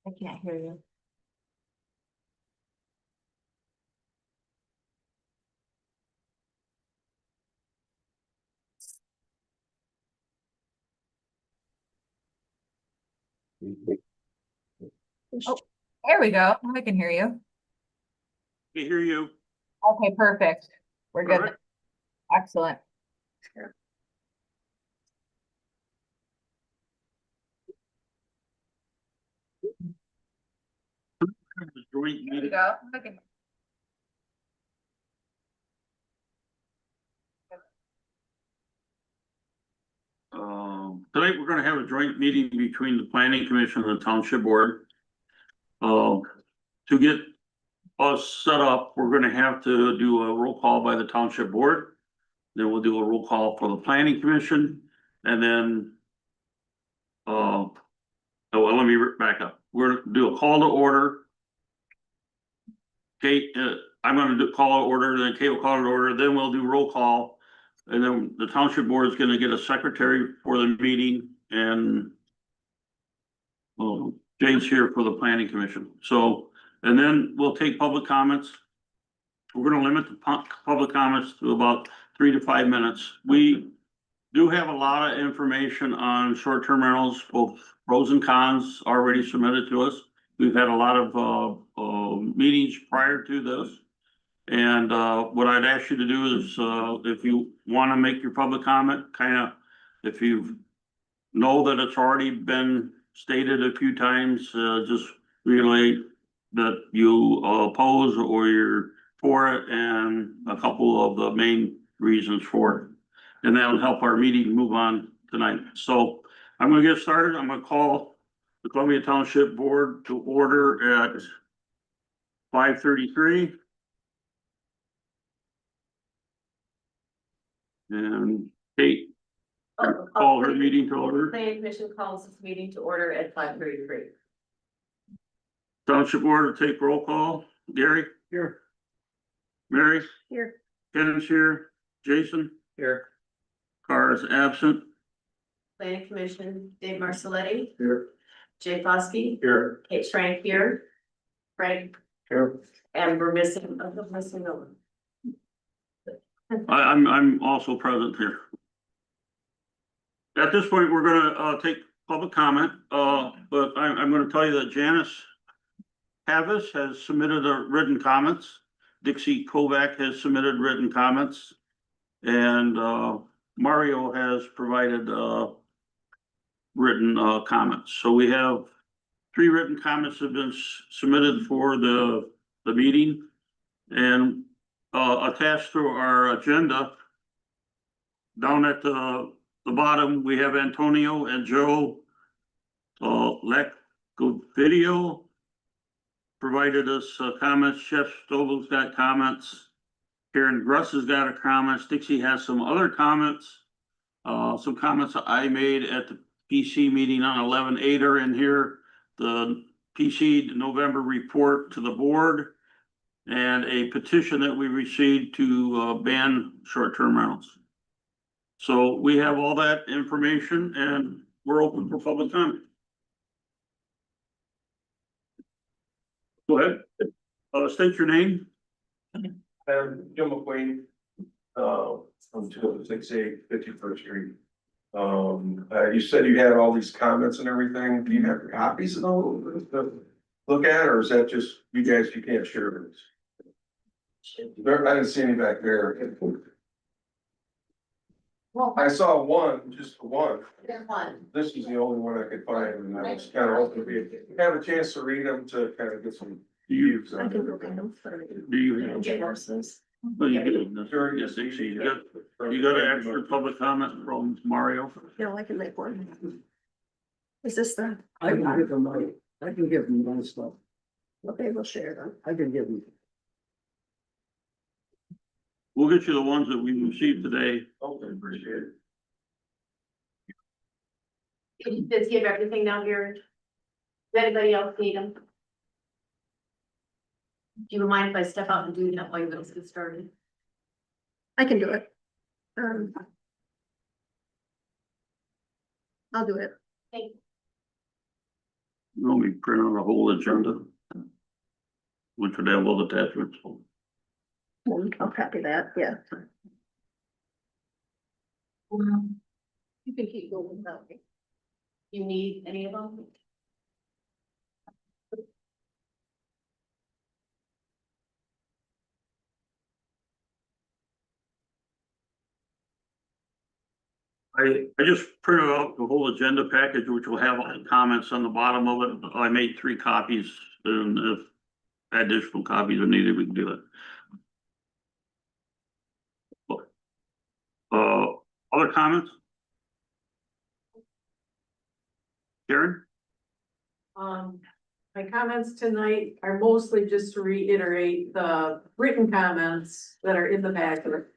I can't hear you. Oh, there we go. I can hear you. I hear you. Okay, perfect. We're good. Alright. Excellent. Joint There we meeting. go. Okay. Tonight we're gonna have a joint meeting between the planning commission and the township board. To get us set up, we're gonna have to do a roll call by the township board. Then we'll do a roll call for the planning commission, and then. Oh, well, let me back up. We're gonna do a call to order. Kate, I'm gonna do call to order, then Kate will call to order, then we'll do roll call. And then the township board is gonna get a secretary for the meeting and. Jane's here for the planning commission, so, and then we'll take public comments. We're gonna limit the public comments to about 3 to 5 minutes. We do have a lot of information on short-term rentals, both pros and cons already submitted to us. We've had a lot of meetings prior to this. And what I'd ask you to do is, if you wanna make your public comment, kinda, if you know that it's already been stated a few times, just relate that you oppose or you're for it and a couple of the main reasons for it. And that'll help our meeting move on tonight. So I'm gonna get started. I'm gonna call the Columbia Township Board to order at 5:33. And Kate, call her meeting to order. Planning Commission calls this meeting to order at 5:33. Township Board to take roll call. Gary? Here. Mary? Here. Ken's here. Jason? Here. Carr is absent. Planning Commission, Dave Marcelletti, Here. Jay Foskey, Here. Kate Schrank here, Frank, Here. and we're missing no one. I'm also present here. At this point, we're gonna take public comment, but I'm gonna tell you that Janice Havis has submitted written comments. Dixie Kovac has submitted written comments. And Mario has provided written comments. So we have 3 written comments have been submitted for the meeting. And attached to our agenda, down at the bottom, we have Antonio and Joe Lecco provided us comments. Chef Stovall's got comments. Karen Gruss has got a comment. Dixie has some other comments. Some comments I made at the PC meeting on 11/8 are in here. The PC November report to the board. And a petition that we received to ban short-term rentals. So we have all that information and we're open for public comment. Go ahead. State your name. I'm Jim McQueen, from 268 51st Street. You said you had all these comments and everything. Do you have copies of those to look at, or is that just you guys, you can't share this? I didn't see any back there. Well, I saw one, just one. there's one. This is the only one I could find, and I was kind of hoping to have a chance to read them to kind of get some views on it. Do you? Get horses. Well, you get, sure, yes, Dixie, you got an extra public comment from Mario. No, I can make one. Is this the? I can give them my stuff. Okay, we'll share them. I can give them. We'll get you the ones that we received today. Okay, appreciate it. Does he have everything down here? Does anybody else need them? Do you mind if I step out and do that while you guys get started? I can do it. I'll do it. Thank you. Let me print out a whole agenda. Which would have all the attachments. I'll copy that, yeah. You can keep going without me. You need any of them? I just printed out the whole agenda package, which will have all the comments on the bottom of it. I made 3 copies, and if additional copies are needed, we can do it. Other comments? Karen? My comments tonight are mostly just to reiterate the written comments that are in the packet.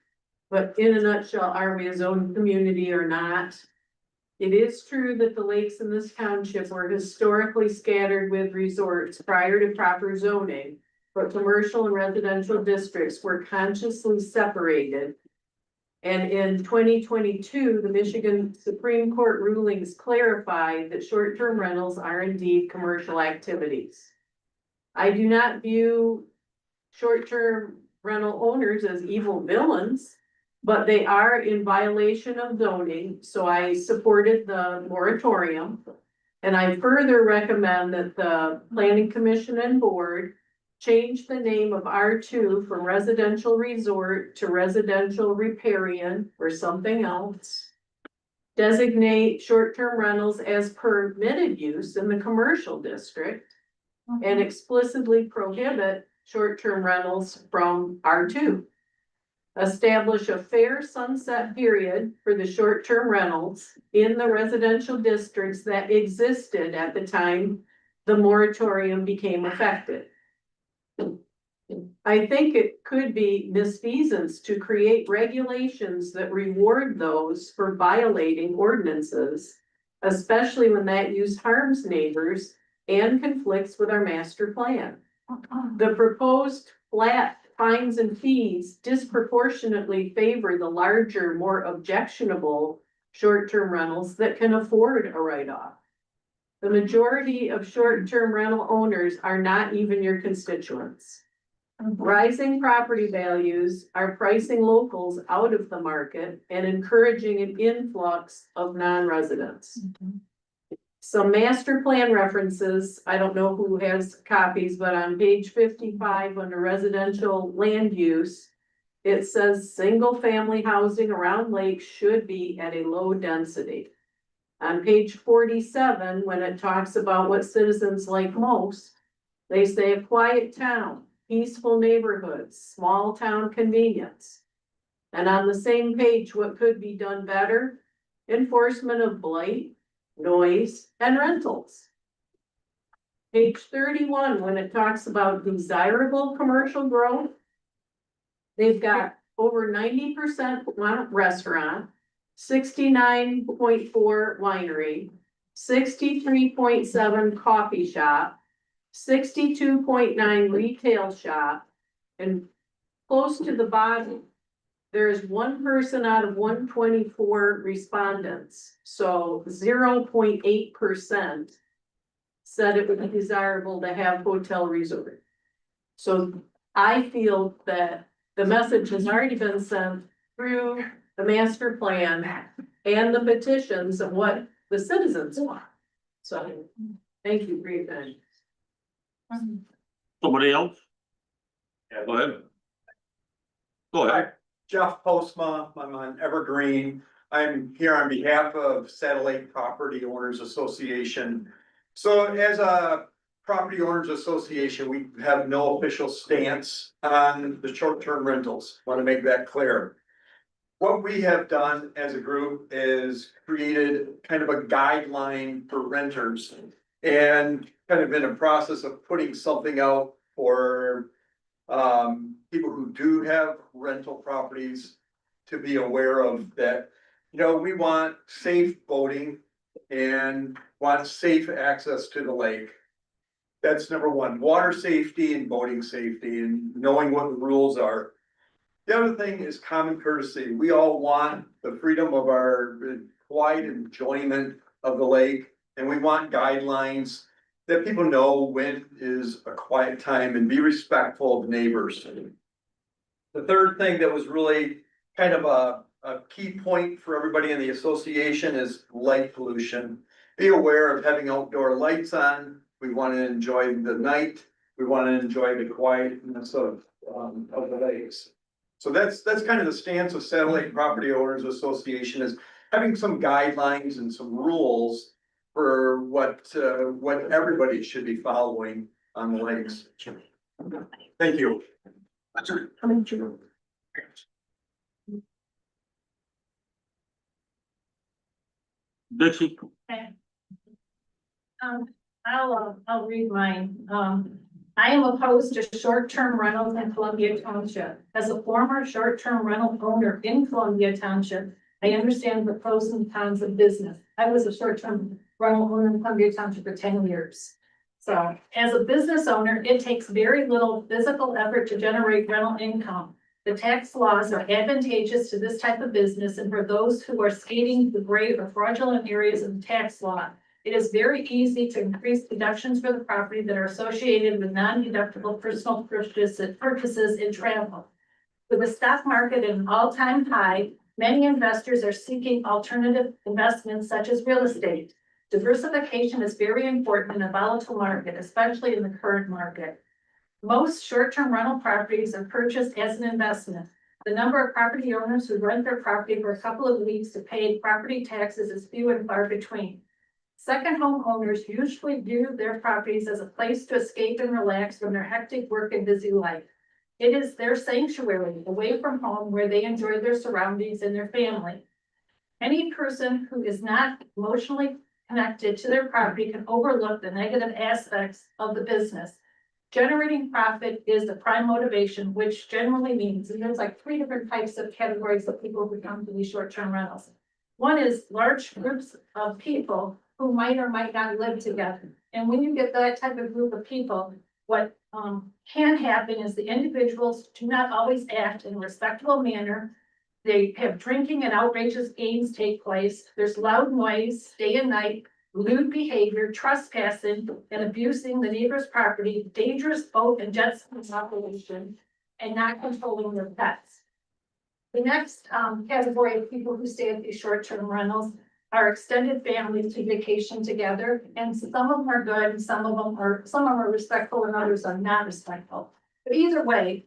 But in a nutshell, are we a zoned community or not? It is true that the lakes in this township were historically scattered with resorts prior to proper zoning. But commercial and residential districts were consciously separated. And in 2022, the Michigan Supreme Court rulings clarified that short-term rentals are indeed commercial activities. I do not view short-term rental owners as evil villains, but they are in violation of zoning, so I supported the moratorium. And I further recommend that the Planning Commission and Board change the name of R2 from residential resort to residential riparian or something else. Designate short-term rentals as permitted use in the commercial district and explicitly prohibit short-term rentals from R2. Establish a fair sunset period for the short-term rentals in the residential districts that existed at the time the moratorium became effective. I think it could be misfeasance to create regulations that reward those for violating ordinances, especially when that use harms neighbors and conflicts with our master plan. The proposed flat fines and fees disproportionately favor the larger, more objectionable short-term rentals that can afford a write-off. The majority of short-term rental owners are not even your constituents. Rising property values are pricing locals out of the market and encouraging an influx of non-residents. Some master plan references, I don't know who has copies, but on page 55 under residential land use, it says single-family housing around lakes should be at a low density. On page 47, when it talks about what citizens like most, they say a quiet town, peaceful neighborhoods, small town convenience. And on the same page, what could be done better? Enforcement of blight, noise, and rentals. Page 31, when it talks about desirable commercial growth, they've got over 90% restaurant, 69.4 winery, 63.7 coffee shop, 62.9 retail shop, and close to the bottom, there is 1 person out of 124 respondents, so 0.8% said it would be desirable to have hotel resort. So I feel that the message has already been sent through the master plan and the petitions of what the citizens want. So, thank you for your time. Somebody else? Yeah, go ahead. Go ahead. Jeff Postma, I'm on Evergreen. I'm here on behalf of Satellite Property Owners Association. So as a property owners association, we have no official stance on the short-term rentals. Want to make that clear. What we have done as a group is created kind of a guideline for renters and kind of in a process of putting something out for people who do have rental properties to be aware of that. You know, we want safe boating and want safe access to the lake. That's number one, water safety and boating safety and knowing what the rules are. The other thing is common courtesy. We all want the freedom of our quiet enjoyment of the lake, and we want guidelines that people know when is a quiet time and be respectful of neighbors. The third thing that was really kind of a key point for everybody in the association is light pollution. Be aware of having outdoor lights on. We want to enjoy the night. We want to enjoy the quietness of the lakes. So that's kind of the stance of Satellite Property Owners Association, is having some guidelines and some rules for what everybody should be following on the lakes. Thank you. How many do you Dixie, I'll read mine. I am opposed to short-term rentals in Columbia Township. As a former short-term rental owner in Columbia Township, I understand the pros and cons of business. I was a short-term rental owner in Columbia Township for 10 years. So as a business owner, it takes very little physical effort to generate rental income. The tax laws are advantageous to this type of business and for those who are skating the gray or fraudulent areas of the tax law. It is very easy to increase deductions for the property that are associated with non-deductible personal purchases in travel. With the stock market at an all-time high, many investors are seeking alternative investments such as real estate. Diversification is very important in a volatile market, especially in the current market. Most short-term rental properties are purchased as an investment. The number of property owners who rent their property for a couple of weeks to pay property taxes is few and far between. Second home owners usually view their properties as a place to escape and relax from their hectic work and busy life. It is their sanctuary away from home where they enjoy their surroundings and their family. Any person who is not emotionally connected to their property can overlook the negative aspects of the business. Generating profit is the prime motivation, which generally means, and there's like 3 different types of categories of people who come to these short-term rentals. One is large groups of people who might or might not live together. And when you get that type of group of people, what can happen is the individuals do not always act in a respectable manner. They have drinking and outrageous games take place. There's loud noise, day and night, lewd behavior, trespassing, and abusing the neighbor's property, dangerous boat and jet ski operation, and not controlling their pets. The next category of people who stay at these short-term rentals are extended families to vacation together, and some of them are good, and some of them are respectful, and others are not respectful. But either way,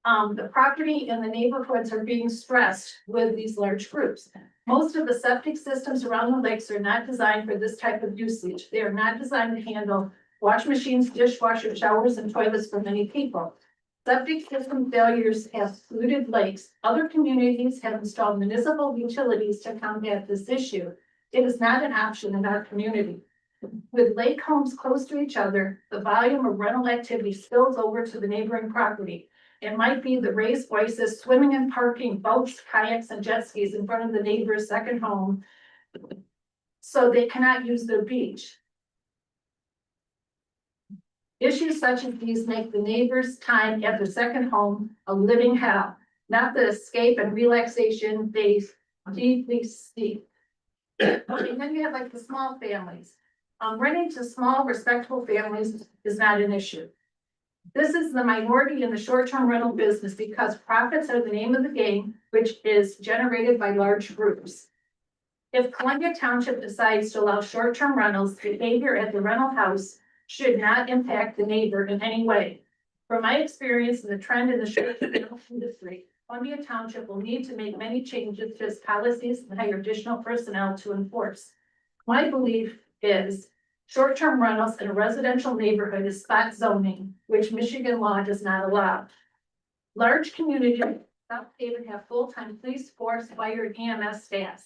the property and the neighborhoods are being stressed with these large groups. Most of the septic systems around the lakes are not designed for this type of usage. They are not designed to handle wash machines, dishwashers, showers, and toilets for many people. Septic system failures have polluted lakes. Other communities have installed municipal utilities to combat this issue. It is not an option in our community. With lake homes close to each other, the volume of rental activity spills over to the neighboring property. It might be the raised voices, swimming and parking boats, kayaks, and jet skis in front of the neighbor's second home, so they cannot use their beach. Issues such as these make the neighbor's time at their second home a living hell, not the escape and relaxation they deeply seek. And then you have like the small families. Renting to small, respectable families is not an issue. This is the minority in the short-term rental business because profits are the name of the game, which is generated by large groups. If Columbia Township decides to allow short-term rentals, behavior at the rental house should not impact the neighbor in any way. From my experience and the trend in the short-term rental industry, Columbia Township will need to make many changes to its policies and hire additional personnel to enforce. My belief is short-term rentals in a residential neighborhood is spot zoning, which Michigan law does not allow. Large communities in South Haven have full-time police force, fire, and EMS staffs.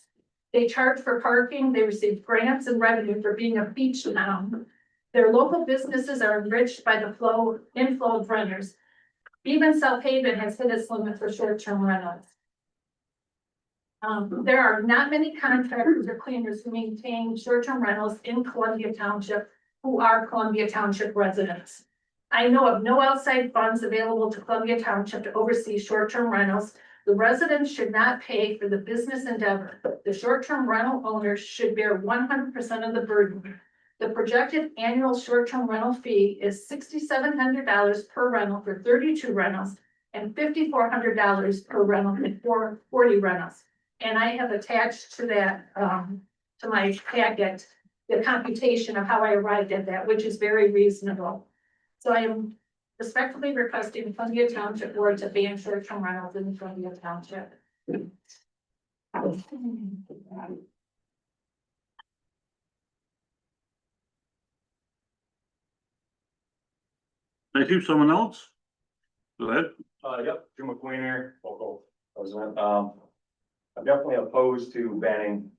They charge for parking, they receive grants and revenue for being a beach town. Their local businesses are enriched by the inflow of renters. Even South Haven has hit its limit for short-term rentals. There are not many contractors or cleaners who maintain short-term rentals in Columbia Township who are Columbia Township residents. I know of no outside funds available to Columbia Township to oversee short-term rentals. The residents should not pay for the business endeavor. The short-term rental owners should bear 100% of the burden. The projected annual short-term rental fee is $6,700 per rental for 32 rentals and $5,400 per rental for 40 rentals. And I have attached to that, to my packet, the computation of how I arrived at that, which is very reasonable. So I am respectfully requesting Columbia Township Board to ban short-term rentals in Columbia Township. Thank you. Someone else? Go ahead. Yep, Jim McQueen here, local president. I'm definitely opposed to banning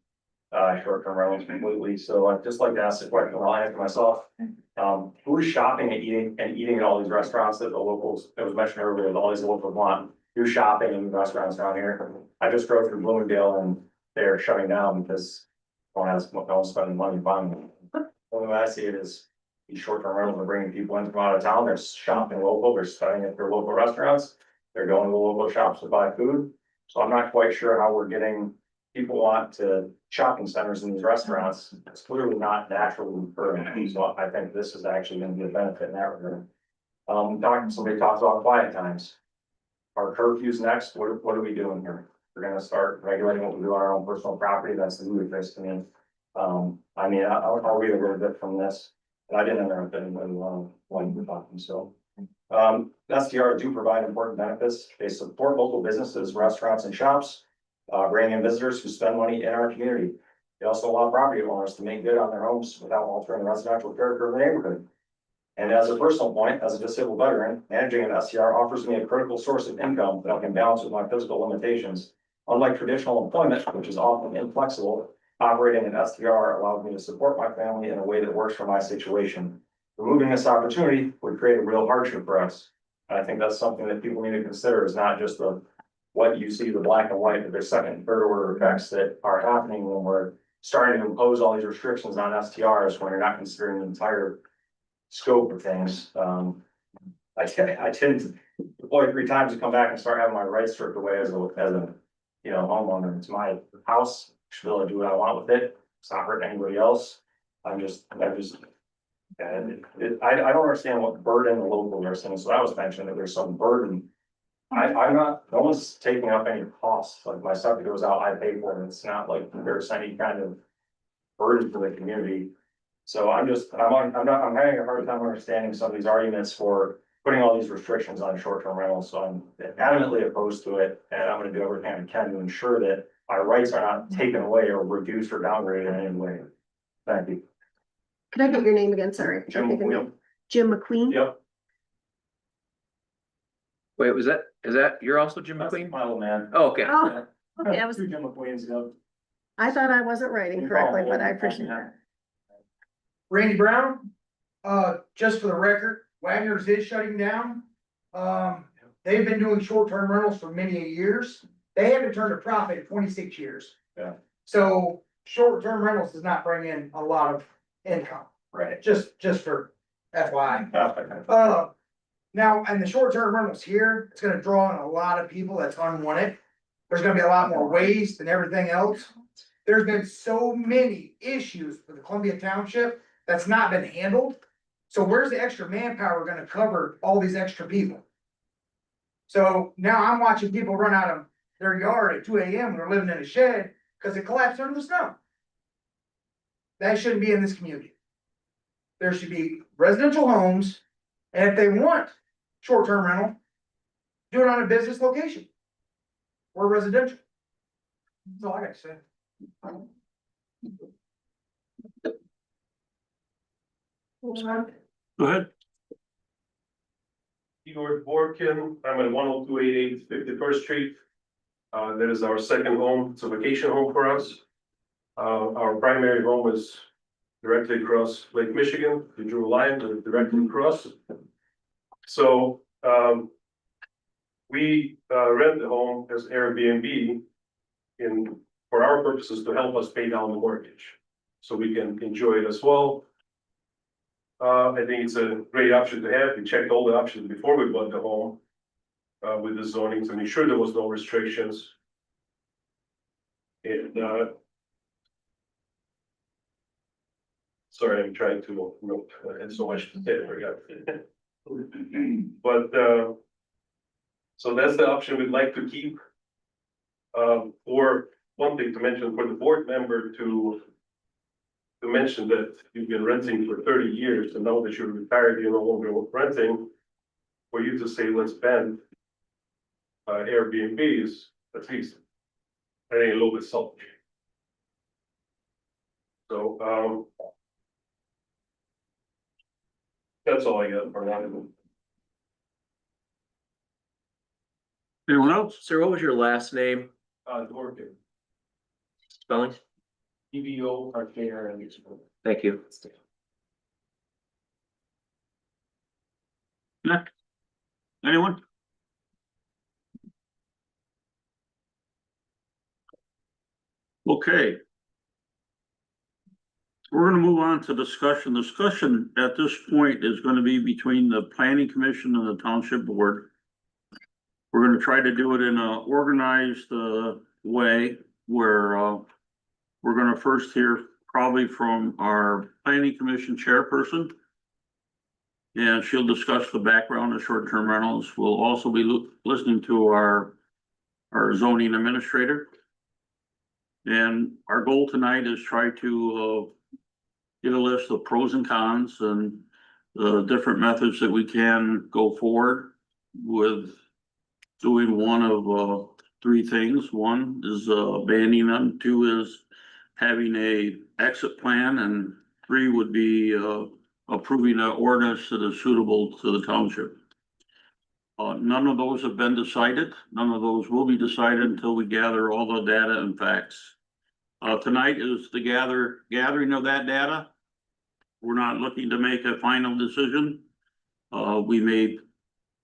short-term rentals completely, so I'd just like to ask the question, I'll answer myself. Who's shopping and eating at all these restaurants that the locals, it was mentioned earlier, that all these locals want? Who's shopping in restaurants down here? I just drove through Bloomingdale and they're shutting down because no one's spending money buying them. The only way I see it is these short-term rentals are bringing people in from out of town, they're shopping local, they're staying at their local restaurants. They're going to the local shops to buy food, so I'm not quite sure how we're getting people want to shopping centers in these restaurants. It's clearly not naturally occurring, so I think this is actually gonna be a benefit in that regard. Somebody talks about quiet times. Our curfew's next, what are we doing here? We're gonna start regulating what we do on our own personal property, that's the new face to me. I mean, I'll read a little bit from this, and I didn't interrupt anybody while you were talking, so. STR do provide important benefits. They support local businesses, restaurants and shops, bringing in visitors who spend money in our community. They also allow property owners to make good on their homes without altering the residential character of the neighborhood. And as a personal point, as a disabled veteran, managing an STR offers me a critical source of income that I can balance with my physical limitations. Unlike traditional employment, which is often inflexible, operating an STR allows me to support my family in a way that works for my situation. Removing this opportunity would create a real hardship for us. And I think that's something that people need to consider, is not just what you see, the black and white, but there's second and third order effects that are happening when we're starting to impose all these restrictions on STRs when you're not considering the entire scope of things. I tend to deploy 3 times to come back and start having my rights stripped away as a homeowner. It's my house, I should be able to do what I want with it. It's not hurting anybody else. I don't understand what burden the local are saying, so that was mentioned that there's some burden. I'm not, no one's taking up any costs, like my septic goes out, I pay for it, it's not like there's any kind of burden for the community. So I'm having a hard time understanding some of these arguments for putting all these restrictions on short-term rentals, so I'm adamantly opposed to it, and I'm gonna do everything I can to ensure that our rights are not taken away or reduced or downgraded in any way. Thank you. Could I get your name again? Sorry. Jim McQueen. Jim McQueen? Yep. Wait, is that, you're also Jim That's McQueen? my old man. Oh, okay. Oh, okay, I was, Two Jim McQueens, yep. I thought I wasn't writing correctly, but I appreciate that. Randy Brown, just for the record, Wagner's is shutting down. They've been doing short-term rentals for many years. They haven't turned a profit in 26 years. Yeah. So short-term rentals does not bring in a lot of income, Right. just for FYI. Okay. Now, and the short-term rentals here, it's gonna draw in a lot of people that's unwanted. There's gonna be a lot more waste and everything else. There's been so many issues for the Columbia Township that's not been handled. So where's the extra manpower gonna cover all these extra people? So now I'm watching people run out of their yard at 2 AM, they're living in a shed, cause it collapsed under the snow. That shouldn't be in this community. There should be residential homes, and if they want short-term rental, do it on a business location. Or residential. That's all I gotta say. Go ahead. Igor Borkin, I'm at 10288 51st Street. That is our second home, it's a vacation home for us. Our primary home is directly across Lake Michigan, the Drew Line, directly across. So, we rent the home as Airbnb for our purposes to help us pay down the mortgage. So we can enjoy it as well. I think it's a great option to have. We checked all the options before we bought the home. With the zoning to make sure there was no restrictions. And Sorry, I'm trying to, I had so much to say, I forgot. But, so that's the option we'd like to keep. Or one thing to mention for the board member to mention that you've been renting for 30 years and now that you're retired, you're no longer renting. For you to say, let's ban Airbnbs, at least, I think a little bit selfish. So, that's all I got for now. Anyone else? Sir, what was your last name, Dorkin, spelling? DVO, RKR, and Thank you. Next. Anyone? Okay. We're gonna move on to discussion. Discussion at this point is gonna be between the planning commission and the township board. We're gonna try to do it in a organized way where we're gonna first hear probably from our planning commission chairperson. And she'll discuss the background of short-term rentals. We'll also be listening to our zoning administrator. And our goal tonight is try to get a list of pros and cons and the different methods that we can go forward with doing one of three things. One is banning them, two is having a exit plan, and three would be approving an ordinance that is suitable to the township. None of those have been decided. None of those will be decided until we gather all the data and facts. Tonight is the gathering of that data. We're not looking to make a final decision. We may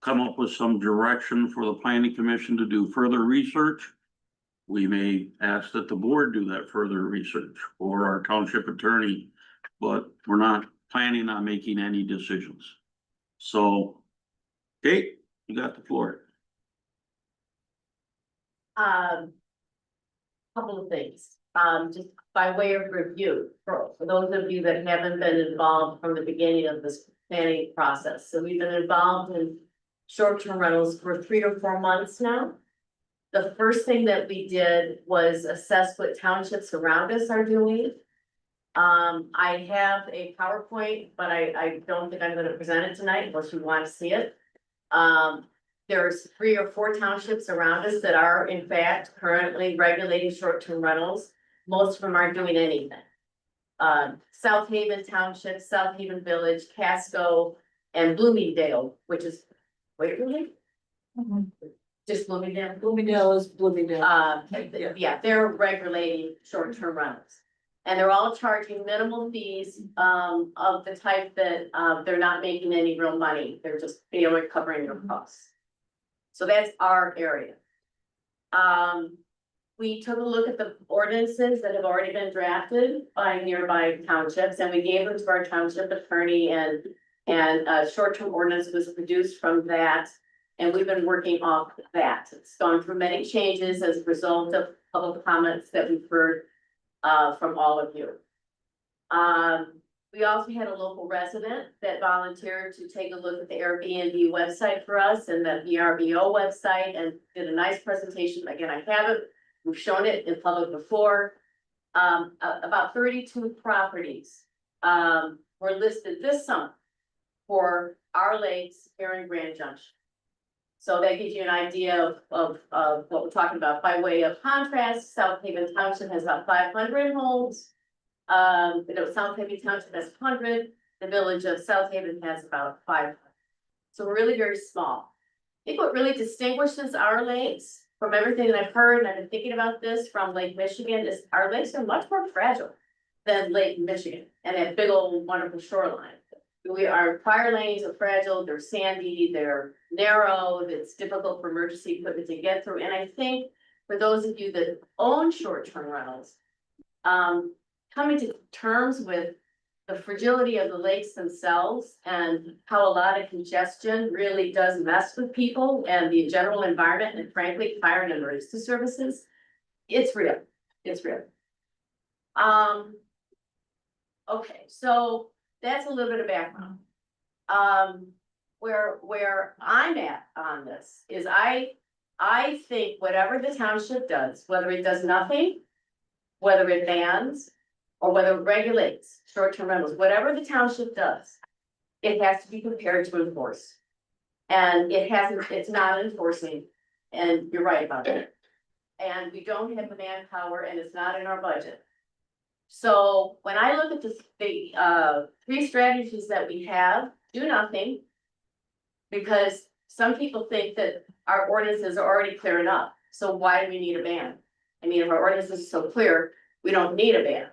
come up with some direction for the planning commission to do further research. We may ask that the board do that further research or our township attorney, but we're not planning on making any decisions. So, Kate, you got the floor. Couple of things, just by way of review, for those of you that haven't been involved from the beginning of this planning process. So we've been involved in short-term rentals for 3 or 4 months now. The first thing that we did was assess what townships around us are doing. I have a PowerPoint, but I don't think I'm gonna present it tonight unless you want to see it. There's 3 or 4 townships around us that are in fact currently regulating short-term rentals. Most of them aren't doing anything. South Haven Township, South Haven Village, Casco, and Bloomingdale, which is, wait, really? Just Bloomingdale? Bloomingdale is Bloomingdale. Yeah, they're regulating short-term rentals. And they're all charging minimal fees, of the type that, they're not making any real money. They're just, covering their costs. So that's our area. We took a look at the ordinances that have already been drafted by nearby townships, and we gave them to our township attorney, and a short-term ordinance was produced from that. And we've been working off that. It's gone through many changes as a result of public comments that we've heard from all of you. We also had a local resident that volunteered to take a look at the Airbnb website for us and the VRBO website and did a nice presentation. Again, I have it. We've shown it in public before. About 32 properties were listed this summer for our lakes here in Grand Junction. So that gives you an idea of what we're talking about. By way of contrast, South Haven Township has about 500 homes. South Haven Township has 100. The village of South Haven has about 500. So we're really very small. I think what really distinguishes our lakes from everything that I've heard, and I've been thinking about this from Lake Michigan, is our lakes are much more fragile than Lake Michigan and that big old wonderful shoreline. Our fire lanes are fragile, they're sandy, they're narrow, it's difficult for emergency equipment to get through. And I think for those of you that own short-term rentals, coming to terms with the fragility of the lakes themselves and how a lot of congestion really does mess with people and the general environment, and frankly, fire and emergency services, it's real, it's real. Okay, so that's a little bit of background. Where I'm at on this is I think whatever the township does, whether it does nothing, whether it bans, or whether it regulates short-term rentals, whatever the township does, it has to be prepared to enforce. And it hasn't, it's not enforcing, and you're right about that. And we don't have the manpower, and it's not in our budget. So when I look at the three strategies that we have, do nothing. Because some people think that our ordinances are already clear enough, so why do we need a ban? I mean, if our ordinance is so clear, we don't need a ban.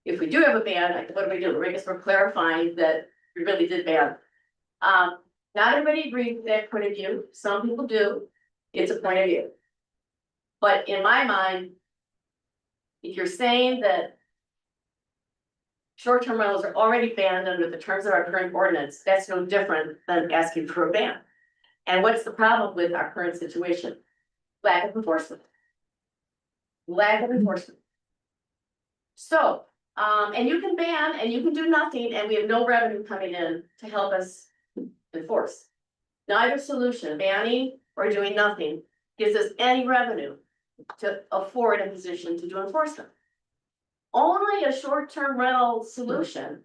If we do have a ban, what do? I guess we're clarifying that we really did ban. Not everybody agrees with that point of view, some people do, it's a point of view. But in my mind, if you're saying that short-term rentals are already banned under the terms of our current ordinance, that's no different than asking for a ban. And what's the problem with our current situation? Lack of enforcement. Lack of enforcement. So, and you can ban and you can do nothing and we have no revenue coming in to help us enforce. Neither solution, banning or doing nothing, gives us any revenue to afford a position to do enforcement. Only a short-term rental solution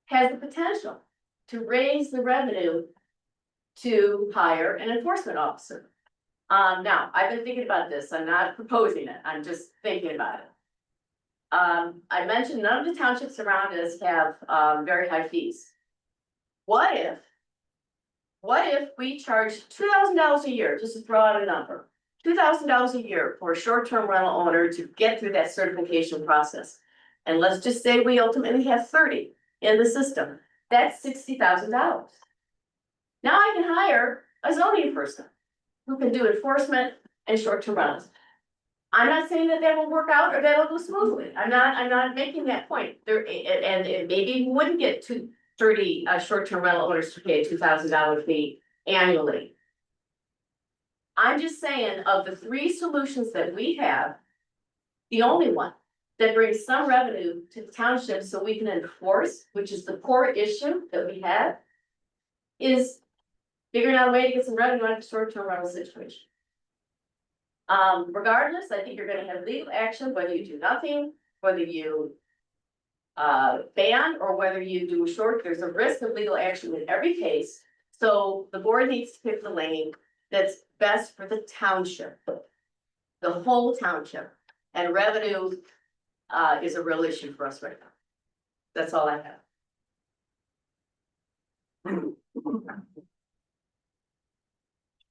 has the potential to raise the revenue to hire an enforcement officer. Now, I've been thinking about this, I'm not proposing it, I'm just thinking about it. I mentioned none of the townships around us have, very high fees. What if we charge $2,000 a year, just to throw out a number? $2,000 a year for a short-term rental owner to get through that certification process. And let's just say we ultimately have 30 in the system, that's $60,000. Now I can hire a zoning person who can do enforcement and short-term rentals. I'm not saying that that will work out or that'll go smoothly, I'm not making that point. There, and maybe we wouldn't get 30 short-term rental owners to pay a $2,000 fee annually. I'm just saying, of the three solutions that we have, the only one that brings some revenue to the township so we can enforce, which is the core issue that we have, is figuring out a way to get some revenue out of the short-term rental situation. Regardless, I think you're gonna have legal action, whether you do nothing, whether you ban, or whether you do there's a risk of legal action in every case. So the board needs to pick the lane that's best for the township, the whole township, and revenue is a real issue for us right now. That's all I have.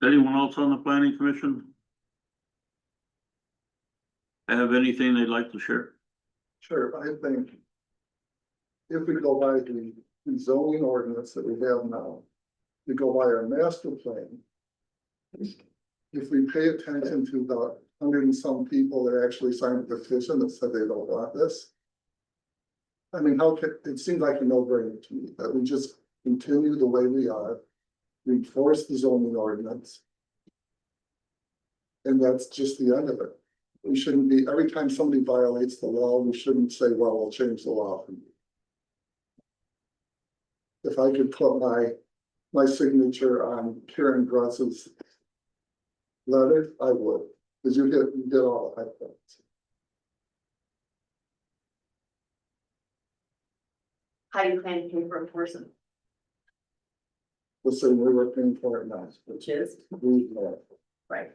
Anyone else on the planning commission? Have anything they'd like to share? Sure, I think if we go by the zoning ordinance that we have now, we go by our master plan. If we pay attention to the 100 and some people that actually signed a petition that said they don't want this. I mean, it seems like a no-brainer to me that we just continue the way we are, enforce the zoning ordinance. And that's just the end of it. We shouldn't be, every time somebody violates the law, we shouldn't say, well, we'll change the law for you. If I could put my signature on Karen Gruss's letter, I would, because you get all the high points. How do you plan to pay for enforcement? The same way we're paying for it now. Which is? Reasonable. Right.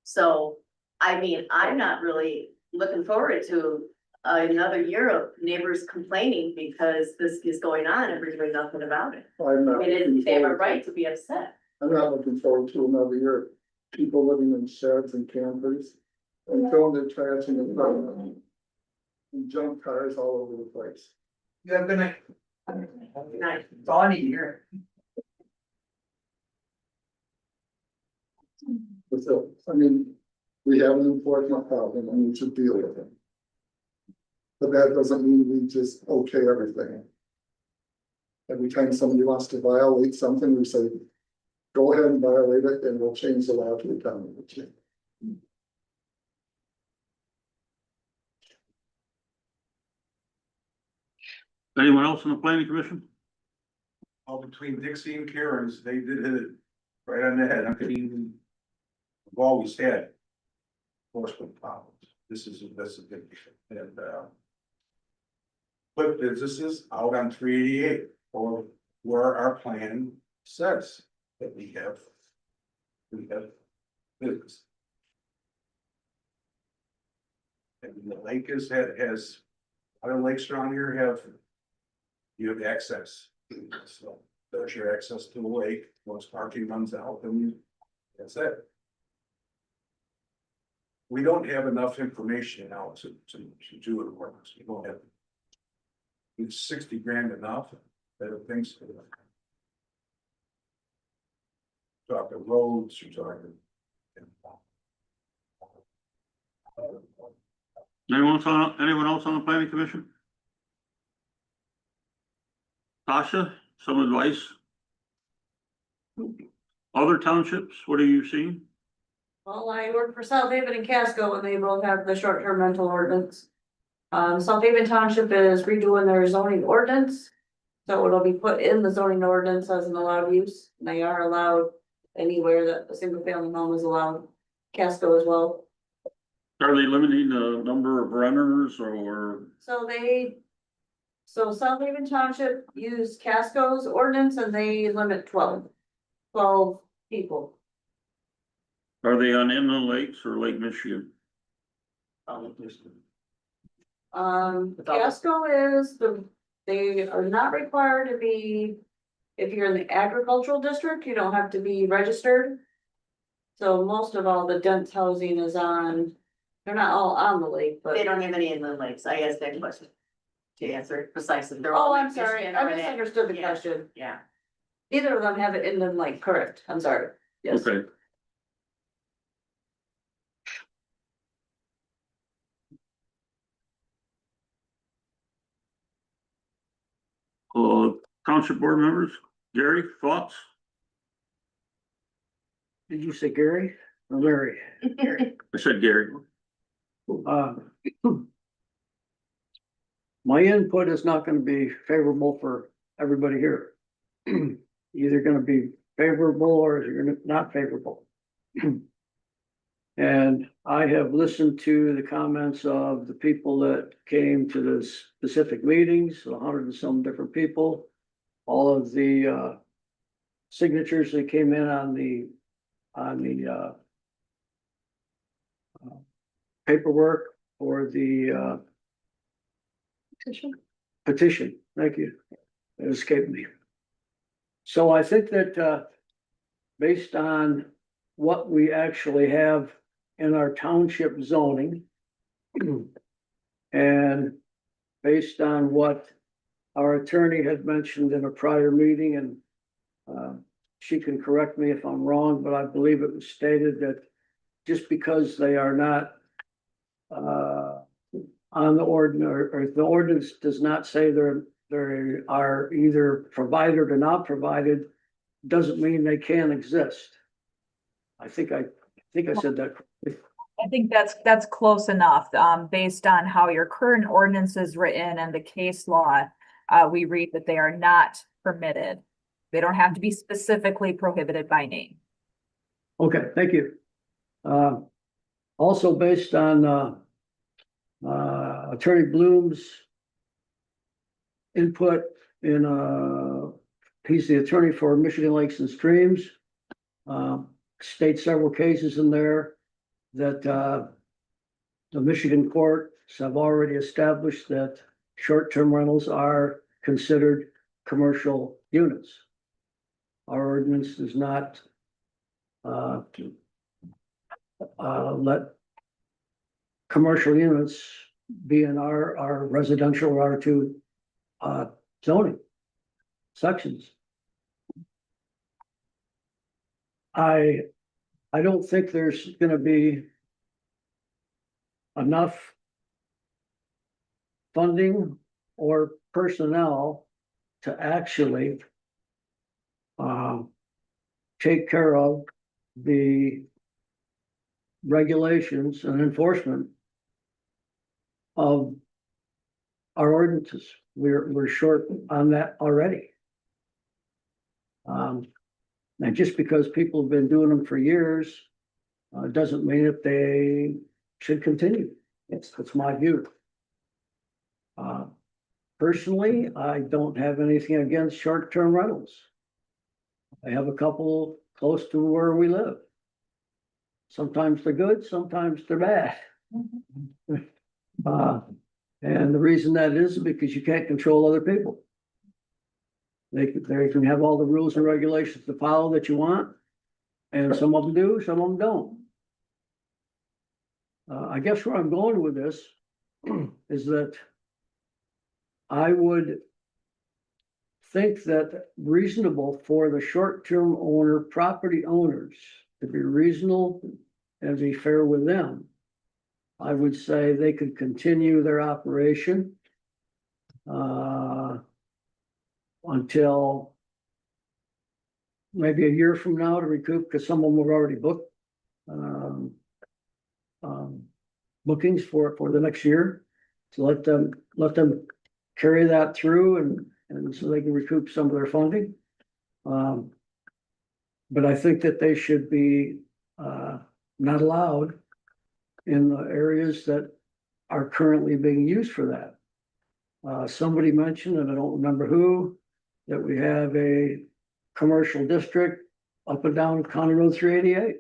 So, I mean, I'm not really looking forward to another year of neighbors complaining because this is going on and we're doing nothing about it. I'm not. They have a right to be upset. I'm not looking forward to another year. People living in sheds and campers and throwing their trash in the front and junk cars all over the place. You have a good night. Nice. That's all I need to hear. So, I mean, we have an enforcement problem and we should deal with it. But that doesn't mean we just okay everything. Every time somebody wants to violate something, we say, go ahead and violate it and we'll change the law to accommodate it. Anyone else on the planning commission? All between Dixie and Karen's, they did hit it right on the head. I mean, we've always had enforcement problems. This is a big issue. And, but businesses out on 388 or where our plan says that we have business. And the lake has, other lakes around here you have access. So there's your access to the lake. Once parking runs out, then that's it. We don't have enough information now to do it works. We don't have. Is 60 grand enough? Better things. Talking roads, you're talking. Anyone else on the planning commission? Tasha, some advice? Other townships, what are you seeing? Well, I work for South Haven and Casco and they both have the short-term rental ordinance. South Haven Township is redoing their zoning ordinance. So it'll be put in the zoning ordinance as an allowed use. And they are allowed anywhere that a single family home is allowed. Casco as well. Are they limiting the number of renters or? So South Haven Township used Casco's ordinance and they limit 12 people. Are they on inland lakes or Lake Michigan? Casco they are not required to be, if you're in the agricultural district, you don't have to be registered. So most of all the dense housing is on, they're not all on the lake, but. They don't have any inland lakes, I guess that question. To answer it precisely. They're Oh, all I'm Lake sorry, Michigan I or that- misunderstood the yeah. question. Yeah. Neither of them have it in them like, correct, I'm sorry, yes. Okay. Township board members, Gary, thoughts? Did you say Gary or Larry? I said Gary. My input is not gonna be favorable for everybody here. Either gonna be favorable or you're gonna not favorable. And I have listened to the comments of the people that came to the specific meetings, 100 and some different people. All of the signatures that came in on the paperwork or the petition, thank you. It escaped me. So I think that based on what we actually have in our township zoning and based on what our attorney had mentioned in a prior meeting, and she can correct me if I'm wrong, but I believe it was stated that just because they are not on the ordinance, or if the ordinance does not say they are either provided or not provided, doesn't mean they can't exist. I think I said that correctly. I think that's close enough, based on how your current ordinance is written and the case law. We read that they are not permitted. They don't have to be specifically prohibited by name. Okay, thank you. Also based on Attorney Bloom's input in he's the attorney for Michigan Lakes and Streams. States several cases in there that the Michigan courts have already established that short-term rentals are considered commercial units. Our ordinance does not let commercial units be in our residential or R2 zoning sections. I don't think there's gonna be enough funding or personnel to actually take care of the regulations and enforcement of our ordinances. We're short on that already. And just because people have been doing them for years, doesn't mean that they should continue. That's my view. Personally, I don't have anything against short-term rentals. I have a couple close to where we live. Sometimes they're good, sometimes they're bad. And the reason that is because you can't control other people. They can have all the rules and regulations to follow that you want, and some of them do, some of them don't. I guess where I'm going with this is that I would think that reasonable for the short-term owner, property owners, to be reasonable and be fair with them. I would say they could continue their operation until maybe a year from now to recoup, because some of them have already booked bookings for the next year. To let them carry that through and so they can recoup some of their funding. But I think that they should be not allowed in the areas that are currently being used for that. Somebody mentioned, and I don't remember who, that we have a commercial district up and down County Road 388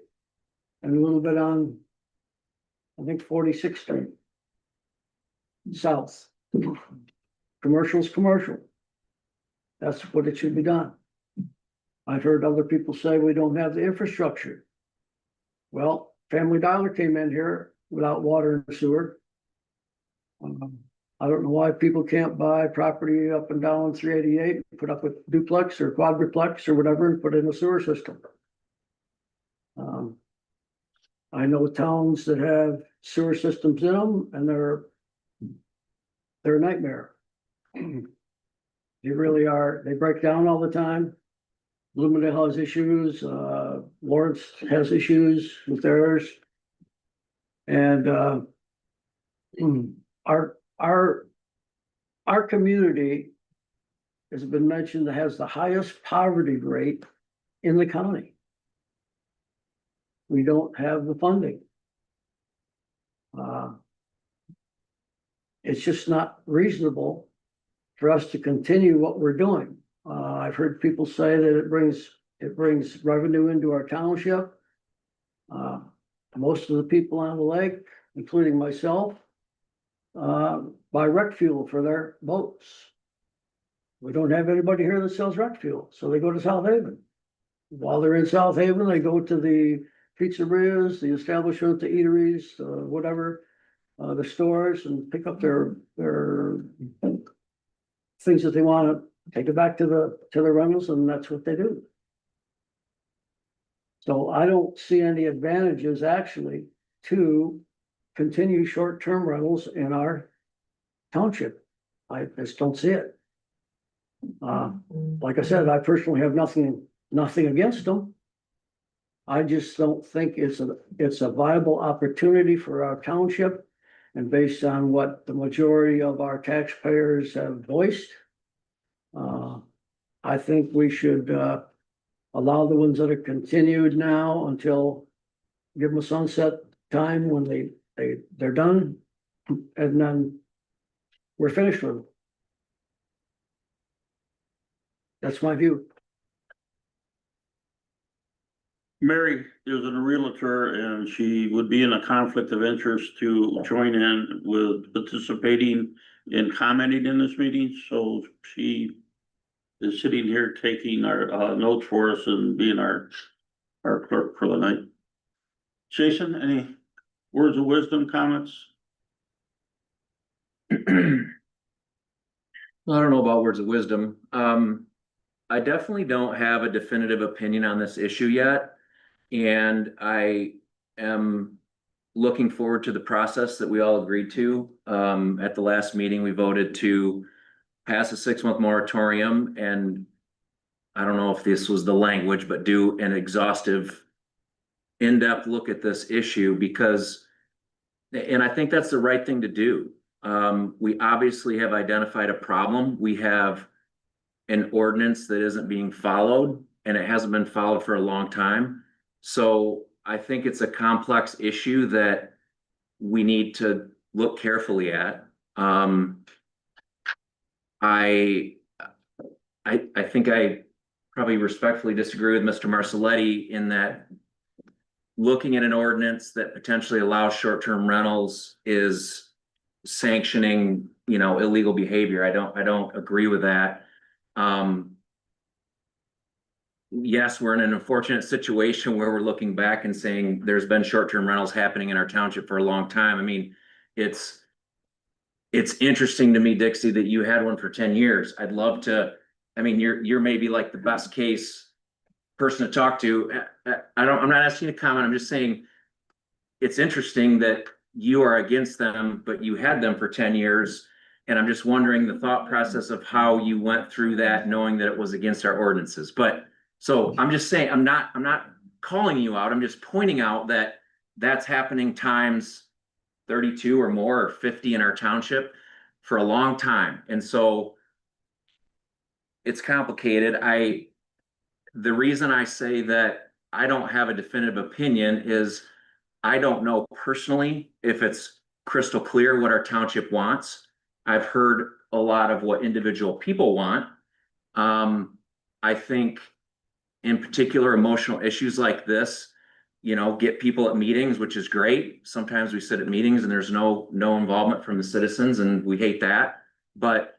and a little bit on, I think, 46th Street south. Commercial's commercial. That's what it should be done. I've heard other people say we don't have the infrastructure. Well, Family Dollar came in here without water and sewer. I don't know why people can't buy property up and down 388, put up a duplex or quadruplex or whatever and put in a sewer system. I know towns that have sewer systems in them and they're a nightmare. They really are. They break down all the time. Bloomingdale has issues, Lawrence has issues with theirs. And our community has been mentioned that has the highest poverty rate in the county. We don't have the funding. It's just not reasonable for us to continue what we're doing. I've heard people say that it brings revenue into our township. Most of the people on the lake, including myself, buy rec fuel for their boats. We don't have anybody here that sells rec fuel, so they go to South Haven. While they're in South Haven, they go to the pizzerias, the establishment, the eateries, whatever, the stores, and pick up their things that they want to take it back to the rentals, and that's what they do. So I don't see any advantages actually to continue short-term rentals in our township. I just don't see it. Like I said, I personally have nothing against them. I just don't think it's a viable opportunity for our township. And based on what the majority of our taxpayers have voiced, I think we should allow the ones that are continued now until, give them a sunset time when they're done, and then we're finished with them. That's my view. Mary is a realtor and she would be in a conflict of interest to join in with participating and commenting in this meeting, so she is sitting here taking our notes for us and being our clerk for the night. Jason, any words of wisdom, comments? I don't know about words of wisdom. I definitely don't have a definitive opinion on this issue yet. And I am looking forward to the process that we all agreed to. At the last meeting, we voted to pass a 6-month moratorium. And I don't know if this was the language, but do an exhaustive, in-depth look at this issue because, and I think that's the right thing to do. We obviously have identified a problem. We have an ordinance that isn't being followed, and it hasn't been followed for a long time. So I think it's a complex issue that we need to look carefully at. I think I probably respectfully disagree with Mr. Marcelletti in that looking at an ordinance that potentially allows short-term rentals is sanctioning, illegal behavior. I don't agree with that. Yes, we're in an unfortunate situation where we're looking back and saying there's been short-term rentals happening in our township for a long time. I mean, it's interesting to me, Dixie, that you had one for 10 years. I'd love to, I mean, you're maybe like the best case person to talk to. I'm not asking you to comment. I'm just saying it's interesting that you are against them, but you had them for 10 years. And I'm just wondering the thought process of how you went through that, knowing that it was against our ordinances. But so I'm just saying, I'm not calling you out. I'm just pointing out that that's happening times 32 or more or 50 in our township for a long time. And so it's complicated. The reason I say that I don't have a definitive opinion is I don't know personally if it's crystal clear what our township wants. I've heard a lot of what individual people want. I think in particular, emotional issues like this, get people at meetings, which is great. Sometimes we sit at meetings and there's no involvement from the citizens, and we hate that. But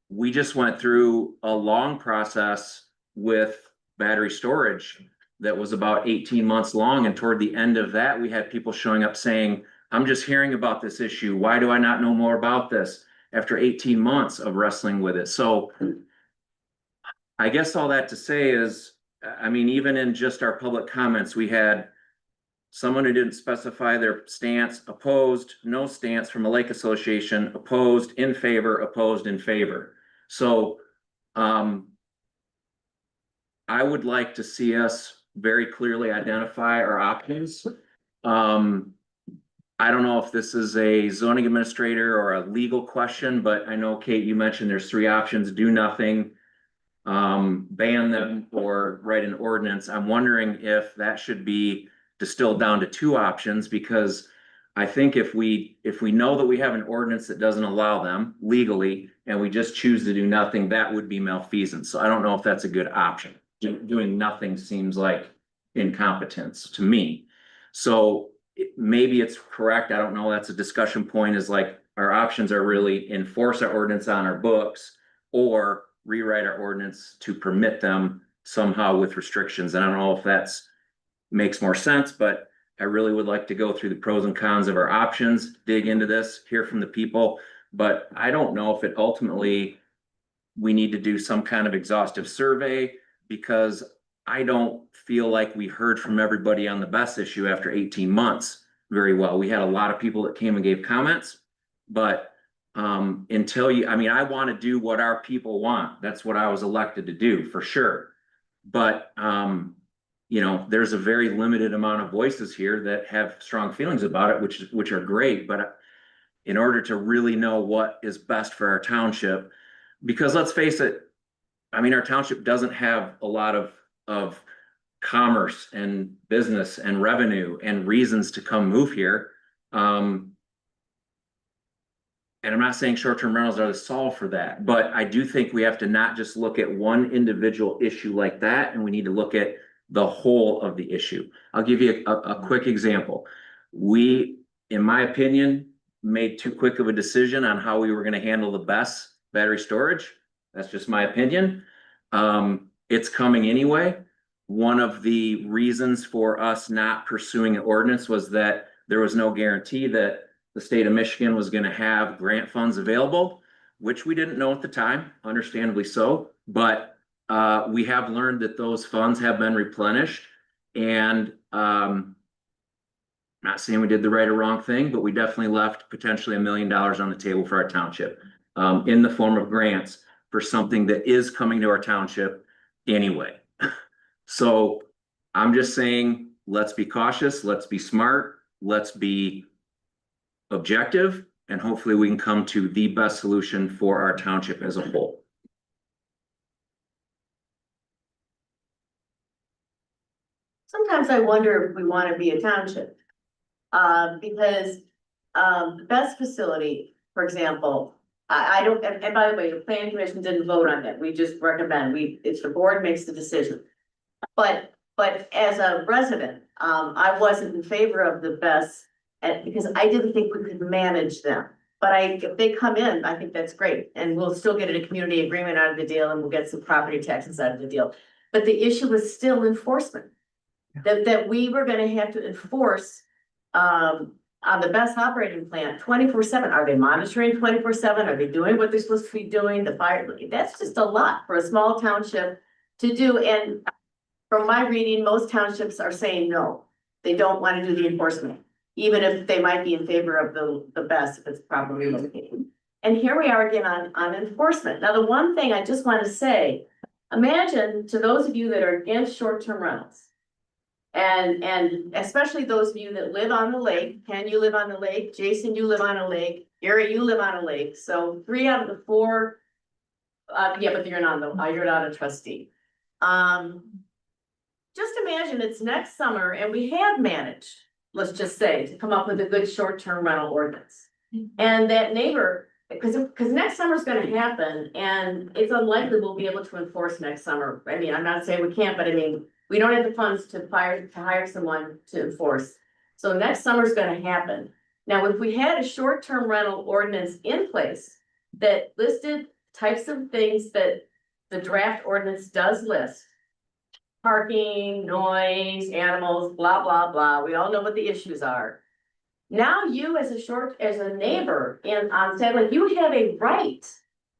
we just went through a long process with battery storage that was about 18 months long. And toward the end of that, we had people showing up saying, I'm just hearing about this issue. Why do I not know more about this after 18 months of wrestling with it? So I guess all that to say is, I mean, even in just our public comments, we had someone who didn't specify their stance, opposed, no stance from a lake association, opposed, in favor, opposed, in favor. So I would like to see us very clearly identify our options. I don't know if this is a zoning administrator or a legal question, but I know, Kate, you mentioned there's 3 options: do nothing, ban them, or write an ordinance. I'm wondering if that should be distilled down to 2 options, because I think if we know that we have an ordinance that doesn't allow them legally and we just choose to do nothing, that would be malfeasance. So I don't know if that's a good option. Doing nothing seems like incompetence to me. So maybe it's correct. I don't know. That's a discussion point, is like our options are really enforce our ordinance on our books or rewrite our ordinance to permit them somehow with restrictions. And I don't know if that's makes more sense, but I really would like to go through the pros and cons of our options, dig into this, hear from the people. But I don't know if it ultimately, we need to do some kind of exhaustive survey, because I don't feel like we heard from everybody on the best issue after 18 months very well. We had a lot of people that came and gave comments, but until I want to do what our people want. That's what I was elected to do, for sure. But there's a very limited amount of voices here that have strong feelings about it, which are great. But in order to really know what is best for our township, because let's face it, our township doesn't have a lot of commerce and business and revenue and reasons to come move here. And I'm not saying short-term rentals are the solve for that, but I do think we have to not just look at one individual issue like that, and we need to look at the whole of the issue. I'll give you a quick example. We, in my opinion, made too quick of a decision on how we were going to handle the BESS battery storage. That's just my opinion. It's coming anyway. One of the reasons for us not pursuing an ordinance was that there was no guarantee that the state of Michigan was going to have grant funds available, which we didn't know at the time, understandably so. But we have learned that those funds have been replenished, and I'm not saying we did the right or wrong thing, but we definitely left potentially $1 million on the table for our township in the form of grants for something that is coming to our township anyway. So I'm just saying, let's be cautious, let's be smart, let's be objective, and hopefully we can come to the best solution for our township as a whole. Sometimes I wonder if we want to be a township. Because, the best facility, for example, I don't, and by the way, the planning commission didn't vote on that. We just recommend, it's the board makes the decision. But as a resident, I wasn't in favor of the best, because I didn't think we could manage them. But if they come in, I think that's great, and we'll still get a community agreement out of the deal, and we'll get some property taxes out of the deal. But the issue was still enforcement. That we were gonna have to enforce, on the best operating plan, 24/7. Are they monitoring 24/7? Are they doing what they're supposed to be doing? The fire, that's just a lot for a small township to do, and from my reading, most townships are saying no. They don't want to do the enforcement, even if they might be in favor of the best if it's properly located. And here we are again on enforcement. Now, the one thing I just want to say, imagine to those of you that are against short-term rentals, and especially those of you that live on the lake. Ken, you live on the lake. Jason, you live on a lake. Gary, you live on a lake. So 3 out of the 4. Yeah, but you're not a trustee. Just imagine it's next summer and we have managed, let's just say, to come up with a good short-term rental ordinance. And that neighbor, because next summer's gonna happen and it's unlikely we'll be able to enforce next summer. I mean, I'm not saying we can't, but I mean, we don't have the funds to hire someone to enforce. So next summer's gonna happen. Now, if we had a short-term rental ordinance in place that listed types of things that the draft ordinance does list. Parking, noise, animals, blah, blah, blah. We all know what the issues are. Now you as a neighbor on Satellite, you have a right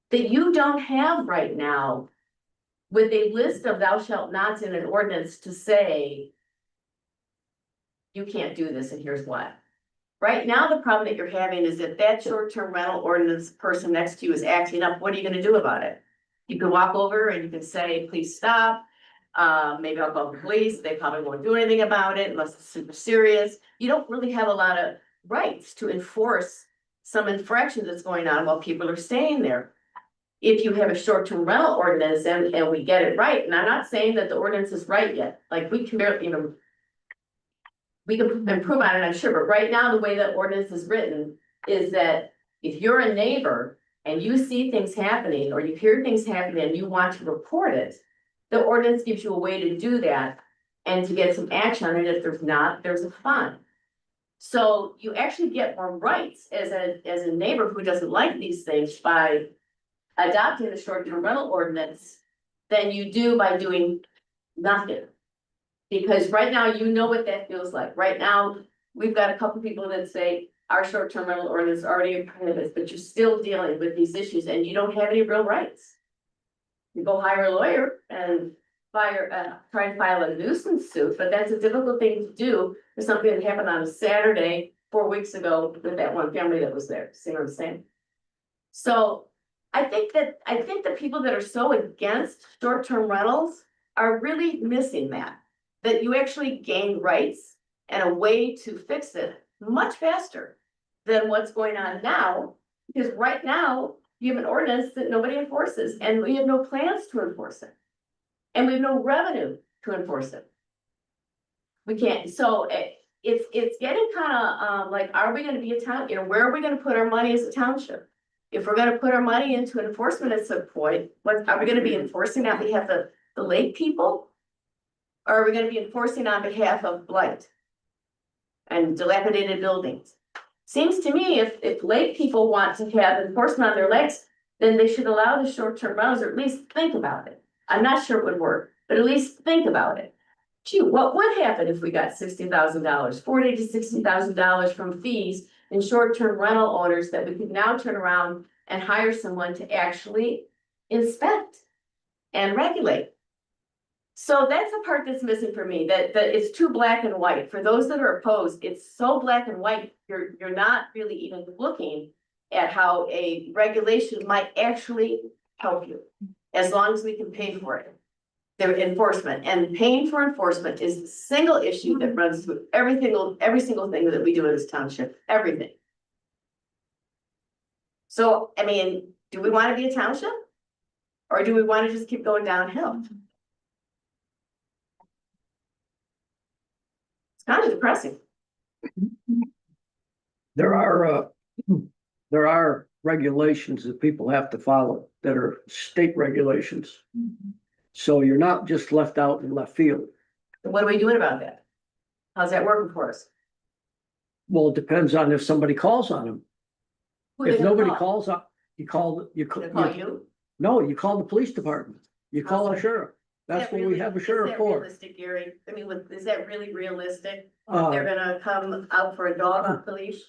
that you don't have right now. With a list of thou shalt nots in an ordinance to say. You can't do this and here's why. Right now, the problem that you're having is if that short-term rental ordinance person next to you is acting up, what are you gonna do about it? You can walk over and you can say, please stop. Maybe I'll call the police. They probably won't do anything about it unless it's super serious. You don't really have a lot of rights to enforce some infraction that's going on while people are staying there. If you have a short-term rental ordinance and we get it right, and I'm not saying that the ordinance is right yet, like we can barely, we can improve on it, I'm sure, but right now, the way that ordinance is written is that if you're a neighbor and you see things happening or you hear things happening and you want to report it, the ordinance gives you a way to do that and to get some action on it. If there's not, there's a fine. So you actually get more rights as a neighbor who doesn't like these things by adopting the short-term rental ordinance than you do by doing nothing. Because right now, you know what that feels like. Right now, we've got a couple people that say our short-term rental ordinance already prohibits, but you're still dealing with these issues and you don't have any real rights. You go hire a lawyer and try and file a nuisance suit, but that's a difficult thing to do for something that happened on a Saturday 4 weeks ago with that one family that was there. See what I'm saying? So I think the people that are so against short-term rentals are really missing that you actually gain rights and a way to fix it much faster than what's going on now. Because right now, you have an ordinance that nobody enforces and we have no plans to enforce it. And we have no revenue to enforce it. We can't, so it's getting kind of like, are we gonna be a town, where are we gonna put our money as a township? If we're gonna put our money into enforcement at some point, are we gonna be enforcing on behalf of the lake people? Or are we gonna be enforcing on behalf of blight and dilapidated buildings? Seems to me if lake people want to have enforcement on their lakes, then they should allow the short-term rentals or at least think about it. I'm not sure it would work, but at least think about it. Gee, what would happen if we got $60,000, $40,000 to $60,000 from fees in short-term rental owners that we could now turn around and hire someone to actually inspect and regulate? So that's the part that's missing for me, that it's too black and white. For those that are opposed, it's so black and white, you're not really even looking at how a regulation might actually help you, as long as we can pay for it. The enforcement, and paying for enforcement is the single issue that runs through every single thing that we do in this township, everything. So, I mean, do we wanna be a township? Or do we wanna just keep going downhill? It's kind of depressing. There are regulations that people have to follow that are state regulations. So you're not just left out in left field. What are we doing about that? How's that working for us? Well, it depends on if somebody calls on them. Who are they If gonna nobody call? calls up, you call, They call you? no, you call the police department. You call a sheriff. That's Is that what we really- have a is sheriff that for. Realistic, Gary? I mean, is that really realistic? They're Uh, gonna come out for a dog on the leash?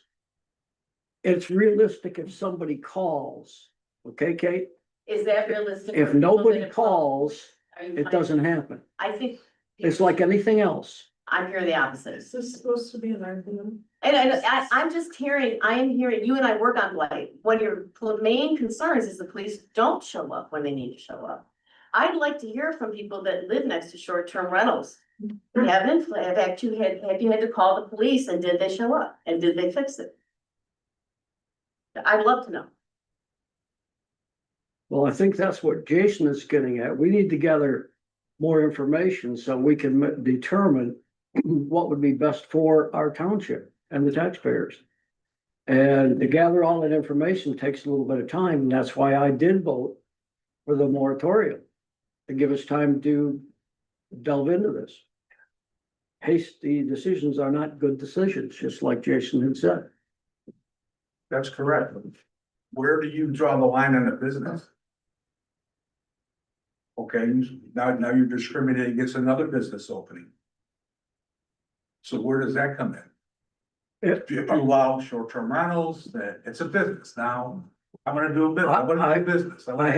it's realistic if somebody calls, okay, Kate? Is that realistic? for If people nobody that have called? calls, Are you it finding- doesn't happen. I think. It's like anything else. I'm hearing the opposite. Is this supposed to be an argument? And I'm just hearing, I am hearing, you and I work on blight. One of your main concerns is the police don't show up when they need to show up. I'd like to hear from people that live next to short-term rentals. Have you had to call the police and did they show up and did they fix it? I'd love to know. Well, I think that's what Jason is getting at. We need to gather more information so we can determine what would be best for our township and the taxpayers. And to gather all that information takes a little bit of time, and that's why I did vote for the moratorium, to give us time to delve into this. Hasty decisions are not good decisions, just like Jason had said. That's correct. Where do you draw the line on the business? Okay, now you're discriminating against another business opening. So where does that come in? If you allow short-term rentals, that it's a business now, I'm gonna do a business, I'm gonna do business. I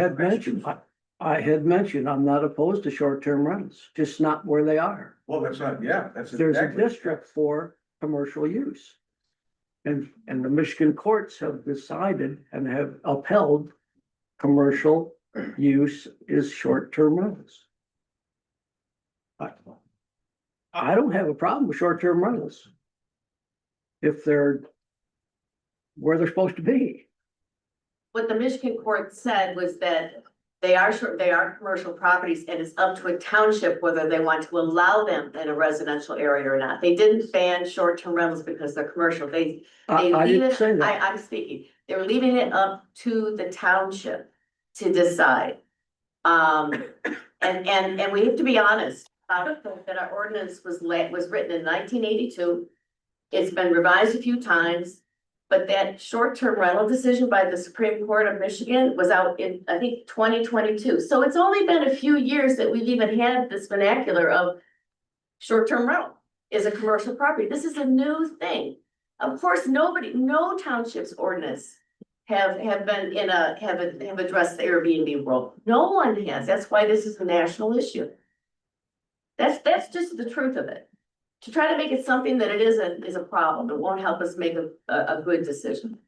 had mentioned, I'm not opposed to short-term rentals, just not where they are. Well, that's not, yeah, that's. There's a exactly- district for commercial use. And the Michigan courts have decided and have upheld commercial use is short-term rentals. I don't have a problem with short-term rentals. If they're where they're supposed to be. What the Michigan court said was that they are commercial properties and it's up to a township whether they want to allow them in a residential area or not. They didn't ban short-term rentals because they're commercial. They I leave didn't it, say that. I'm speaking, they're leaving it up to the township to decide. And we have to be honest, that our ordinance was written in 1982. It's been revised a few times, but that short-term rental decision by the Supreme Court of Michigan was out in, I think, 2022. So it's only been a few years that we've even had this vernacular of short-term rental is a commercial property. This is a new thing. Of course, no township's ordinance have addressed the Airbnb world. No one has. That's why this is a national issue. That's just the truth of it. To try to make it something that it isn't is a problem. It won't help us make a good decision.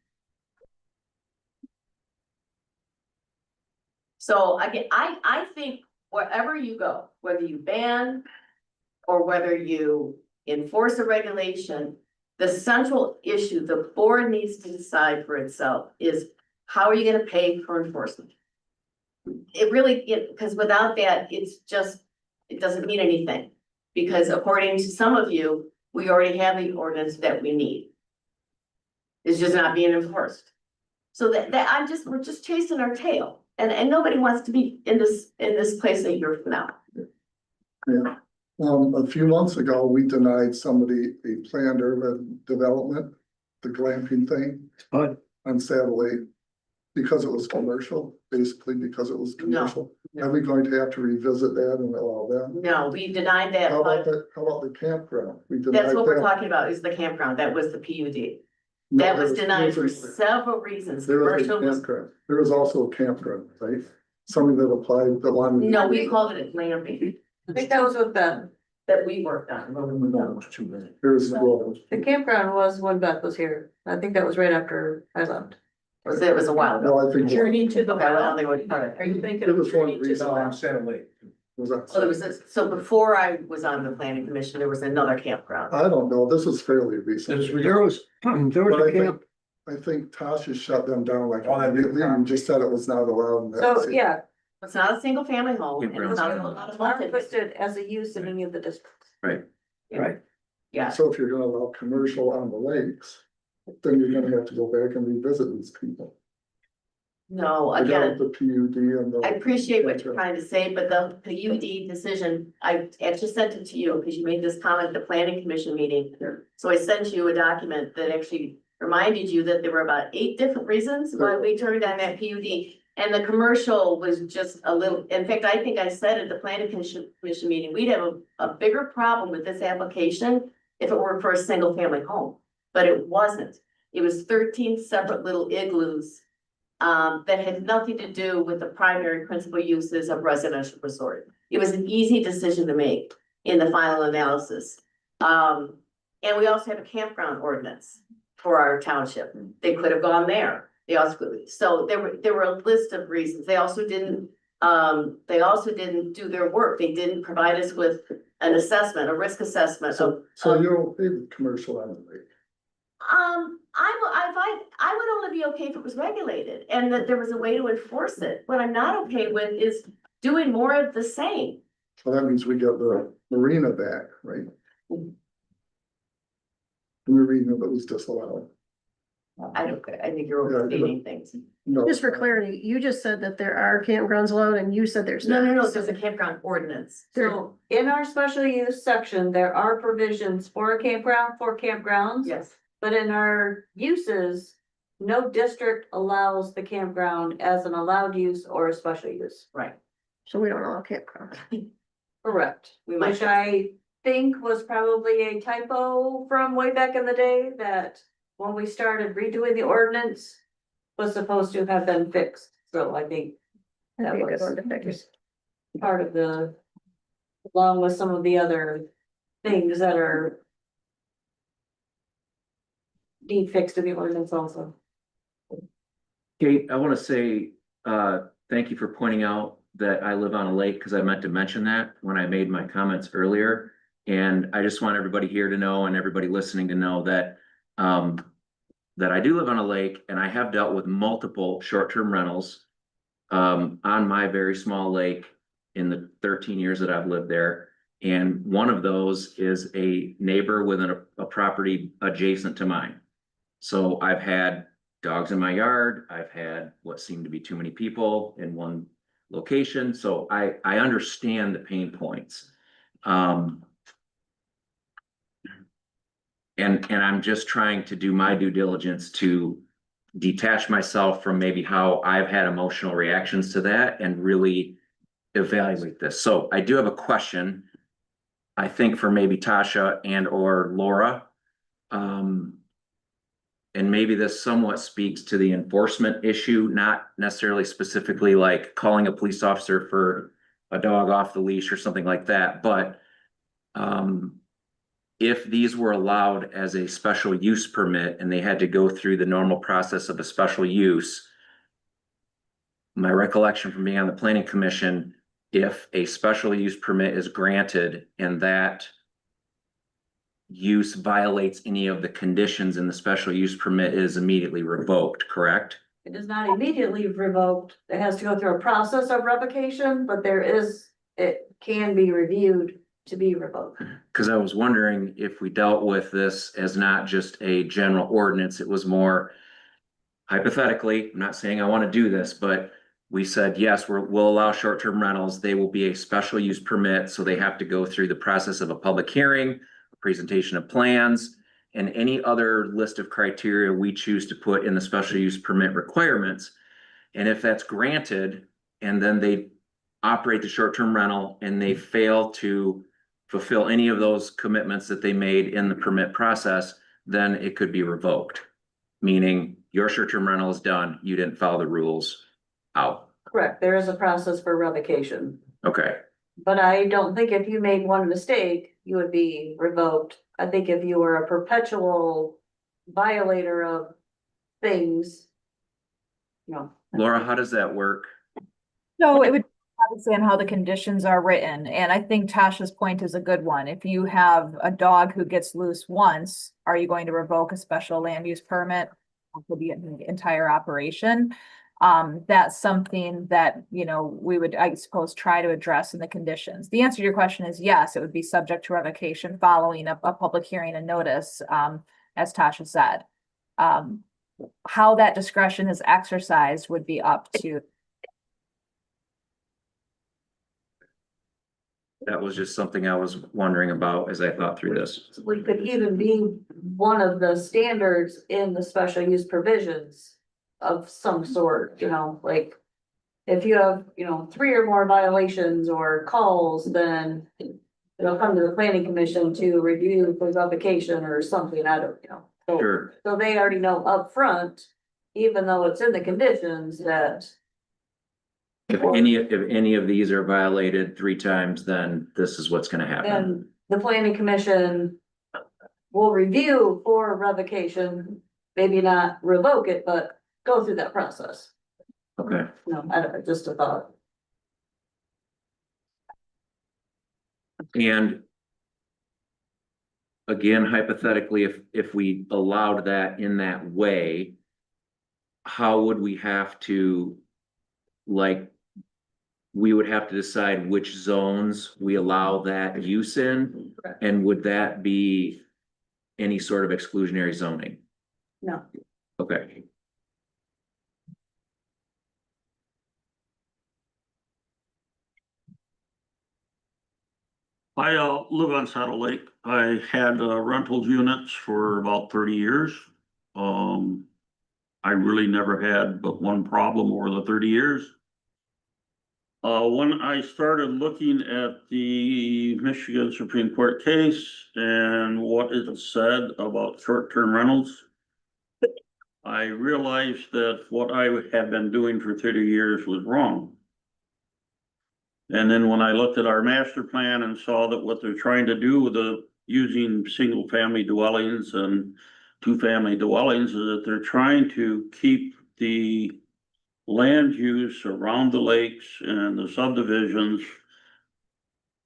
So again, I think wherever you go, whether you ban or whether you enforce a regulation, the central issue the board needs to decide for itself is how are you gonna pay for enforcement? It really, because without that, it doesn't mean anything. Because according to some of you, we already have the ordinance that we need. It's just not being enforced. So we're just chasing our tail and nobody wants to be in this place a year from now. Yeah, a few months ago, we denied somebody a planned urban development, the glamping thing But on Satellite. Because it was commercial, basically because it was commercial. Are we going to have to revisit that and allow that? No, we denied that, How about but how about the campground? We denied that's what we're that. talking about is the campground. That was the PUD. No, That there was denied for there several reasons. was a Commercial was, campground. There was also a campground, right? Somebody that applied, that wanted. no, we called it a glamping I think that was with them. that we worked on. There's, well, The campground was when Beth was here. I think that was right after I left. It was a while ago. no, I think. Journey to the Okay, well, I don't well. think it was part of it. Are you thinking It of was one journey to reason the why well? I'm Satellite. Was that- So there was so before I was on the planning commission, there was another campground. I don't know, this is fairly recent. there was But I a think- camp, I think Tasha shut them down like Oh, that big immediately and just said it was not allowed. in that So, city. yeah, It's not a single family home. and it's not a it's not multi- listed as a use in any of the districts. Right. Right. Yeah, So if you're gonna allow commercial on the lakes, then you're gonna have to go back and revisit these people. no, They got again, The PUD and the. I appreciate what you're trying to say, but the PUD decision, I actually sent it to you because you made this comment at the planning commission meeting. So I sent you a document that actually reminded you that there were about 8 different reasons why we turned down that PUD. And the commercial was just a little, in fact, I think I said at the planning commission meeting, we'd have a bigger problem with this application if it were for a single family home, but it wasn't. It was 13 separate little igloos that had nothing to do with the primary principal uses of residential resort. It was an easy decision to make in the final analysis. And we also have a campground ordinance for our township. They could have gone there. They also, so there were a list of reasons. They also didn't do their work. They didn't provide us with an assessment, a risk assessment. So you're okay with commercial on the lake? I would only be okay if it was regulated and that there was a way to enforce it. What I'm not okay with is doing more of the same. Well, that means we get the marina back, right? The marina that was disallowed. I think you're Yeah, overstating things. No. Just for clarity, you just said that there are campgrounds allowed and you said there's not. No, there's a campground ordinance. So in our special use section, there are provisions for a campground, for campgrounds. Yes. But in our uses, no district allows the campground as an allowed use or a special use. Right. So we don't allow campgrounds. Correct. We might Which I think was probably a typo from way back in the day that when we started redoing the ordinance was supposed to have been fixed. So I think That'd be a good was one to fix. part of the, along with some of the other things that are need fixed in the ordinance also. Kate, I want to say, thank you for pointing out that I live on a lake, because I meant to mention that when I made my comments earlier. And I just want everybody here to know and everybody listening to know that, that I do live on a lake and I have dealt with multiple short-term rentals on my very small lake in the 13 years that I've lived there. And one of those is a neighbor within a property adjacent to mine. So I've had dogs in my yard. I've had what seemed to be too many people in one location. So I understand the pain points. And I'm just trying to do my due diligence to detach myself from maybe how I've had emotional reactions to that and really evaluate this. So I do have a question, I think, for maybe Tasha and or Laura. And maybe this somewhat speaks to the enforcement issue, not necessarily specifically like calling a police officer for a dog off the leash or something like that, but if these were allowed as a special use permit and they had to go through the normal process of a special use, my recollection from being on the planning commission, if a special use permit is granted and that use violates any of the conditions in the special use permit, is immediately revoked, correct? It is not immediately revoked. It has to go through a process of revocation, but it can be reviewed to be revoked. Because I was wondering if we dealt with this as not just a general ordinance, it was more hypothetically, I'm not saying I want to do this, but we said, yes, we'll allow short-term rentals. They will be a special use permit, so they have to go through the process of a public hearing, presentation of plans, and any other list of criteria we choose to put in the special use permit requirements. And if that's granted, and then they operate the short-term rental and they fail to fulfill any of those commitments that they made in the permit process, then it could be revoked. Meaning your short-term rental is done, you didn't follow the rules, out. Correct. There is a process for revocation. Okay, But I don't think if you made one mistake, you would be revoked. I think if you were a perpetual violator of things. No. Laura, how does that work? So it would obviously on how the conditions are written, and I think Tasha's point is a good one. If you have a dog who gets loose once, are you going to revoke a special land use permit? for the entire operation. That's something that, you know, we would, I suppose, try to address in the conditions. The answer to your question is yes, it would be subject to revocation following a public hearing and notice, as Tasha said. How that discretion is exercised would be up to. That was just something I was wondering about as I thought through this. We could even be one of the standards in the special use provisions of some sort, you know, like. If you have, you know, 3 or more violations or calls, then it'll come to the planning commission to review the revocation or something, I don't, you know. Sure. So they already know upfront, even though it's in the conditions that. If any of these are violated 3 times, then this is what's gonna happen. Then the planning commission will review for revocation, maybe not revoke it, but go through that process. Okay. No, I don't, just a thought. And again, hypothetically, if we allowed that in that way, how would we have to, like, we would have to decide which zones we allow that use in? Correct. And would that be any sort of exclusionary zoning? No. Okay. I live on Saddle Lake. I had rentals units for about 30 years. I really never had but one problem over the 30 years. When I started looking at the Michigan Supreme Court case and what it said about short-term rentals, I realized that what I had been doing for 30 years was wrong. And then when I looked at our master plan and saw that what they're trying to do with using single family dwellings and 2-family dwellings is that they're trying to keep the land use around the lakes and the subdivisions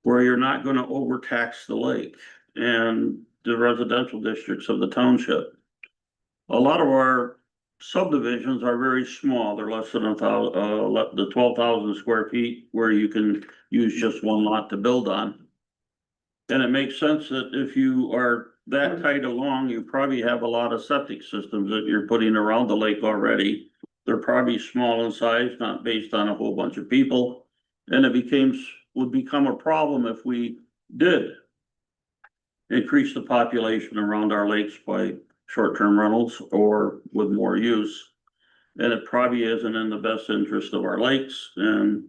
where you're not gonna overtax the lake and the residential districts of the township. A lot of our subdivisions are very small. They're less than the 12,000 square feet where you can use just one lot to build on. And it makes sense that if you are that tight along, you probably have a lot of septic systems that you're putting around the lake already. They're probably small in size, not based on a whole bunch of people. And it would become a problem if we did increase the population around our lakes by short-term rentals or with more use. And it probably isn't in the best interest of our lakes and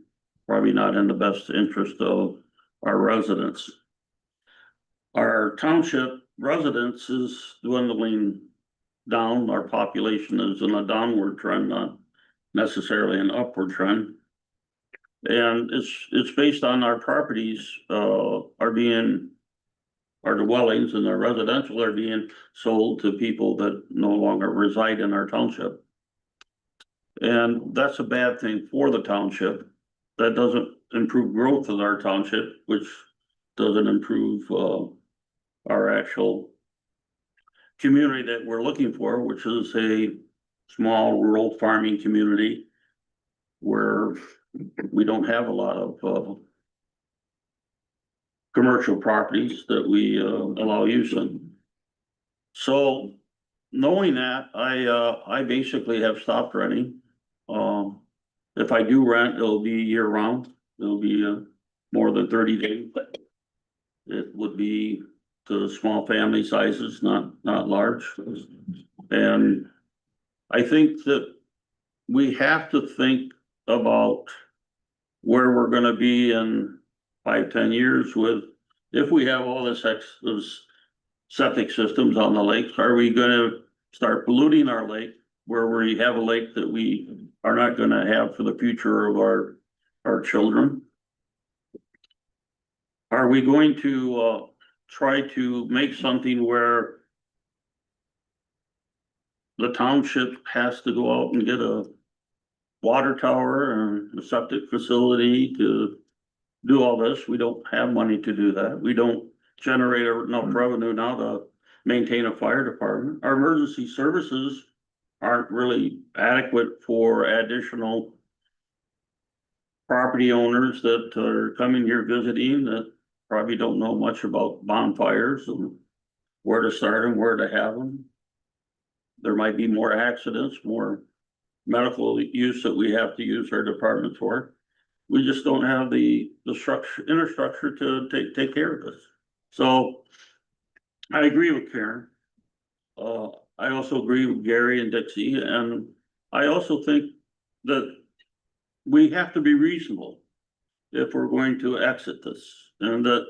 probably not in the best interest of our residents. Our township residents is dwindling down. Our population is in a downward trend, not necessarily an upward trend. And it's based on our properties, our dwellings and our residential are being sold to people that no longer reside in our township. And that's a bad thing for the township. That doesn't improve growth in our township, which doesn't improve, our actual community that we're looking for, which is a small rural farming community where we don't have a lot of, commercial properties that we allow use in. So knowing that, I basically have stopped renting. If I do rent, it'll be year round. It'll be more than 30 days. It would be to small family sizes, not large. And I think that we have to think about where we're gonna be in 5-10 years with, if we have all this those septic systems on the lakes, are we gonna start polluting our lake where we have a lake that we are not gonna have for the future of our children? Are we going to try to make something where the township has to go out and get a water tower and a septic facility to do all this? We don't have money to do that. We don't generate enough revenue now to maintain a fire department. Our emergency services aren't really adequate for additional property owners that are coming here visiting that probably don't know much about bonfires and where to start and where to have them. There might be more accidents, more medical use that we have to use our department for. We just don't have the infrastructure to take care of this. So I agree with Karen. I also agree with Gary and Dixie, and I also think that we have to be reasonable if we're going to exit this, and that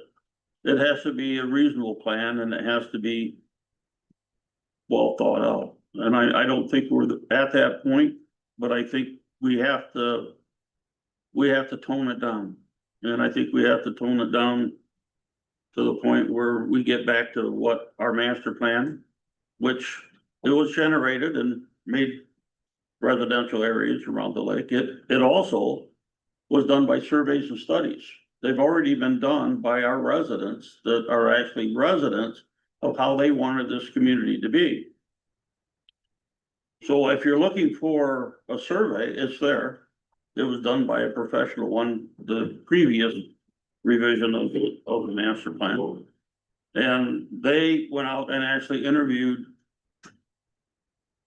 it has to be a reasonable plan and it has to be well thought out. And I don't think we're at that point, but I think we have to tone it down. And I think we have to tone it down to the point where we get back to what our master plan, which it was generated and made residential areas around the lake. It also was done by surveys and studies. They've already been done by our residents that are actually residents of how they wanted this community to be. So if you're looking for a survey, it's there. It was done by a professional one, the previous revision of the master plan. And they went out and actually interviewed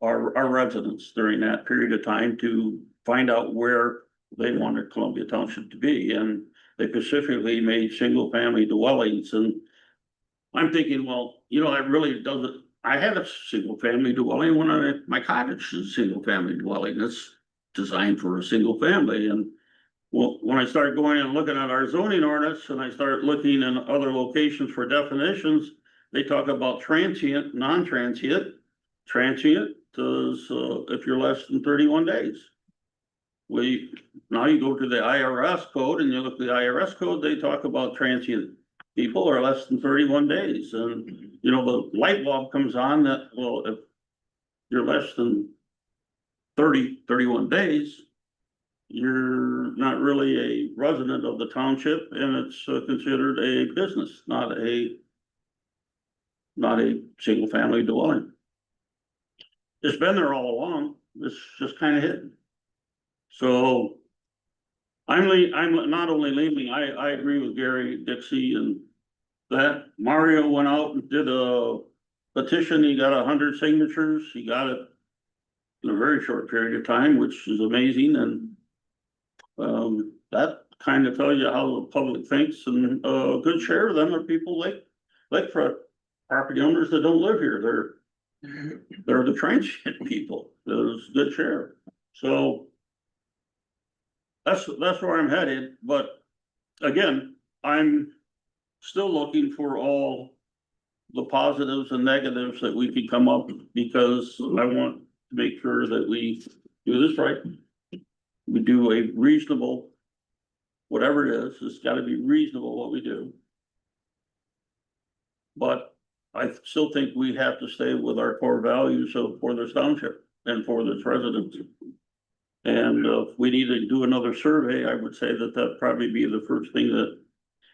our residents during that period of time to find out where they wanted Columbia Township to be. And they specifically made single family dwellings. And I'm thinking, well, you know, that really doesn't, I had a single family dwelling when my cottage is a single family dwelling. It's designed for a single family. And well, when I started going and looking at our zoning ordinance and I started looking in other locations for definitions, they talk about transient, non-transient. Transient is if you're less than 31 days. Now you go to the IRS code and you look at the IRS code, they talk about transient people are less than 31 days. And, you know, the light bulb comes on that, well, if you're less than 31 days, you're not really a resident of the township and it's considered a business, not a single family dwelling. It's been there all along. It's just kind of hidden. So I'm not only leaving, I agree with Gary, Dixie, and that Mario went out and did a petition. He got 100 signatures. He got it in a very short period of time, which is amazing. And that kind of tells you how the public thinks. And a good share of them are people like property owners that don't live here. They're the transient people. There's a good share. So that's where I'm headed. But again, I'm still looking for all the positives and negatives that we can come up, because I want to make sure that we do this right. We do a reasonable, whatever it is, it's gotta be reasonable what we do. But I still think we have to stay with our core values for this township and for this residents. And if we need to do another survey, I would say that that'd probably be the first thing that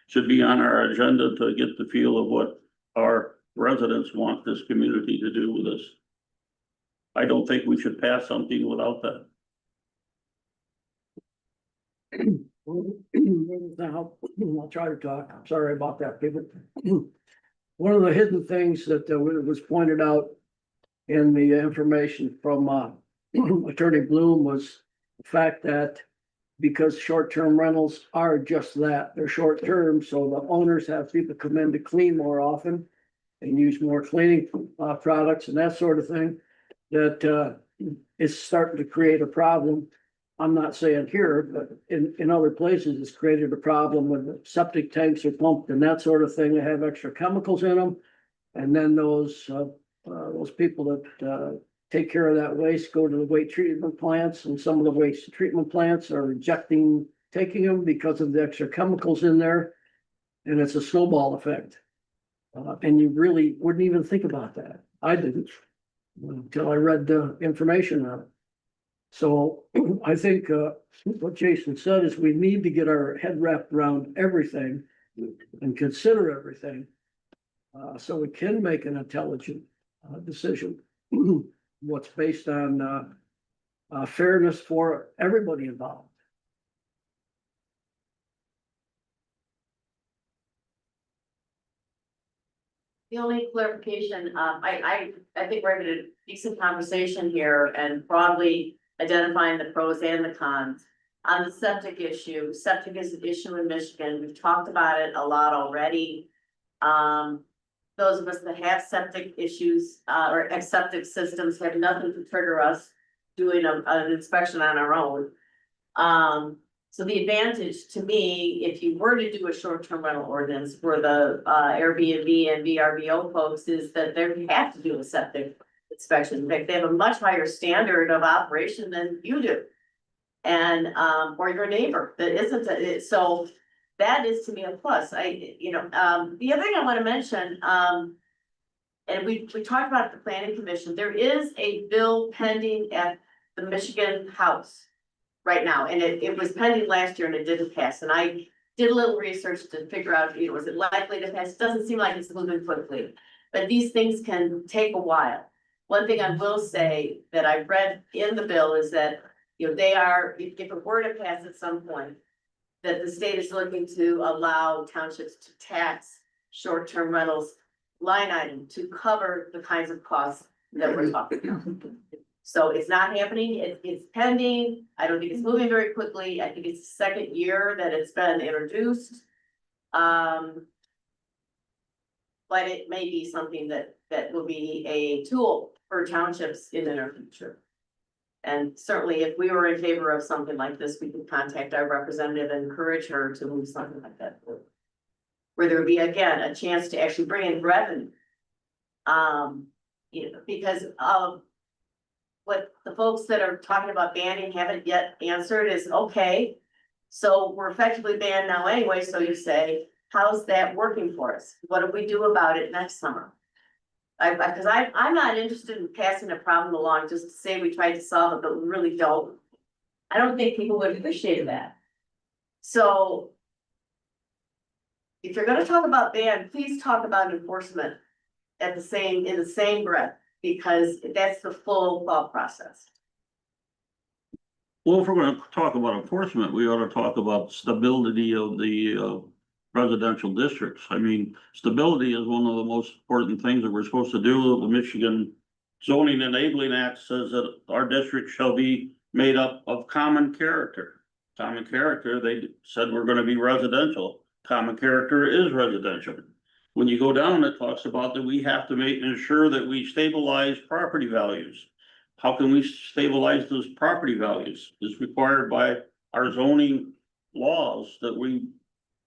should be on our agenda to get the feel of what our residents want this community to do with us. I don't think we should pass something without that. Now, I'll try to talk. I'm sorry about that, people. One of the hidden things that was pointed out in the information from Attorney Bloom was the fact that because short-term rentals are just that, they're short-term, so the owners have people come in to clean more often and use more cleaning products and that sort of thing, that is starting to create a problem. I'm not saying here, but in other places, it's created a problem when the septic tanks are pumped and that sort of thing. They have extra chemicals in them. And then those people that take care of that waste go to the waste treatment plants, and some of the waste treatment plants are taking them because of the extra chemicals in there. And it's a snowball effect. And you really wouldn't even think about that. I didn't until I read the information on it. So I think what Jason said is we need to get our head wrapped around everything and consider everything so we can make an intelligent decision. what's based on, fairness for everybody involved. The only clarification, I think we're having a decent conversation here and broadly identifying the pros and the cons. On the septic issue, septic is an issue in Michigan. We've talked about it a lot already. Those of us that have septic issues, or septic systems have nothing to trigger us doing an inspection on our own. So the advantage to me, if you were to do a short-term rental ordinance for the Airbnb and VRBO folks, is that they have to do a septic inspection. In fact, they have a much higher standard of operation than you do. And, or your neighbor that isn't, so that is to me a plus. The other thing I want to mention, and we talked about at the planning commission, there is a bill pending at the Michigan House right now, and it was pending last year and it didn't pass, and I did a little research to figure out, was it likely to pass? It doesn't seem like it's moving quickly, but these things can take a while. One thing I will say that I read in the bill is that, they are, if it were to pass at some point, that the state is looking to allow townships to tax short-term rentals line item to cover the kinds of costs that we're talking about. So it's not happening, it's pending, I don't think it's moving very quickly, I think it's the second year that it's been introduced. But it may be something that will be a tool for townships in the near future. And certainly if we were in favor of something like this, we could contact our representative and encourage her to move something like that forward. Where there would be, again, a chance to actually bring in revenue. Because of what the folks that are talking about banning haven't yet answered is, okay, so we're effectively banned now anyway, so you say, how's that working for us? What do we do about it next summer? Because I'm not interested in passing a problem along just to say we tried to solve it, but we really don't. I don't think people would appreciate that. So if you're gonna talk about ban, please talk about enforcement in the same breath, because that's the full thought process. Well, if we're gonna talk about enforcement, we ought to talk about stability of the residential districts. I mean, stability is one of the most important things that we're supposed to do. The Michigan Zoning Enabling Act says that our district shall be made up of common character. Common character, they said we're gonna be residential. Common character is residential. When you go down, it talks about that we have to ensure that we stabilize property values. How can we stabilize those property values? It's required by our zoning laws that when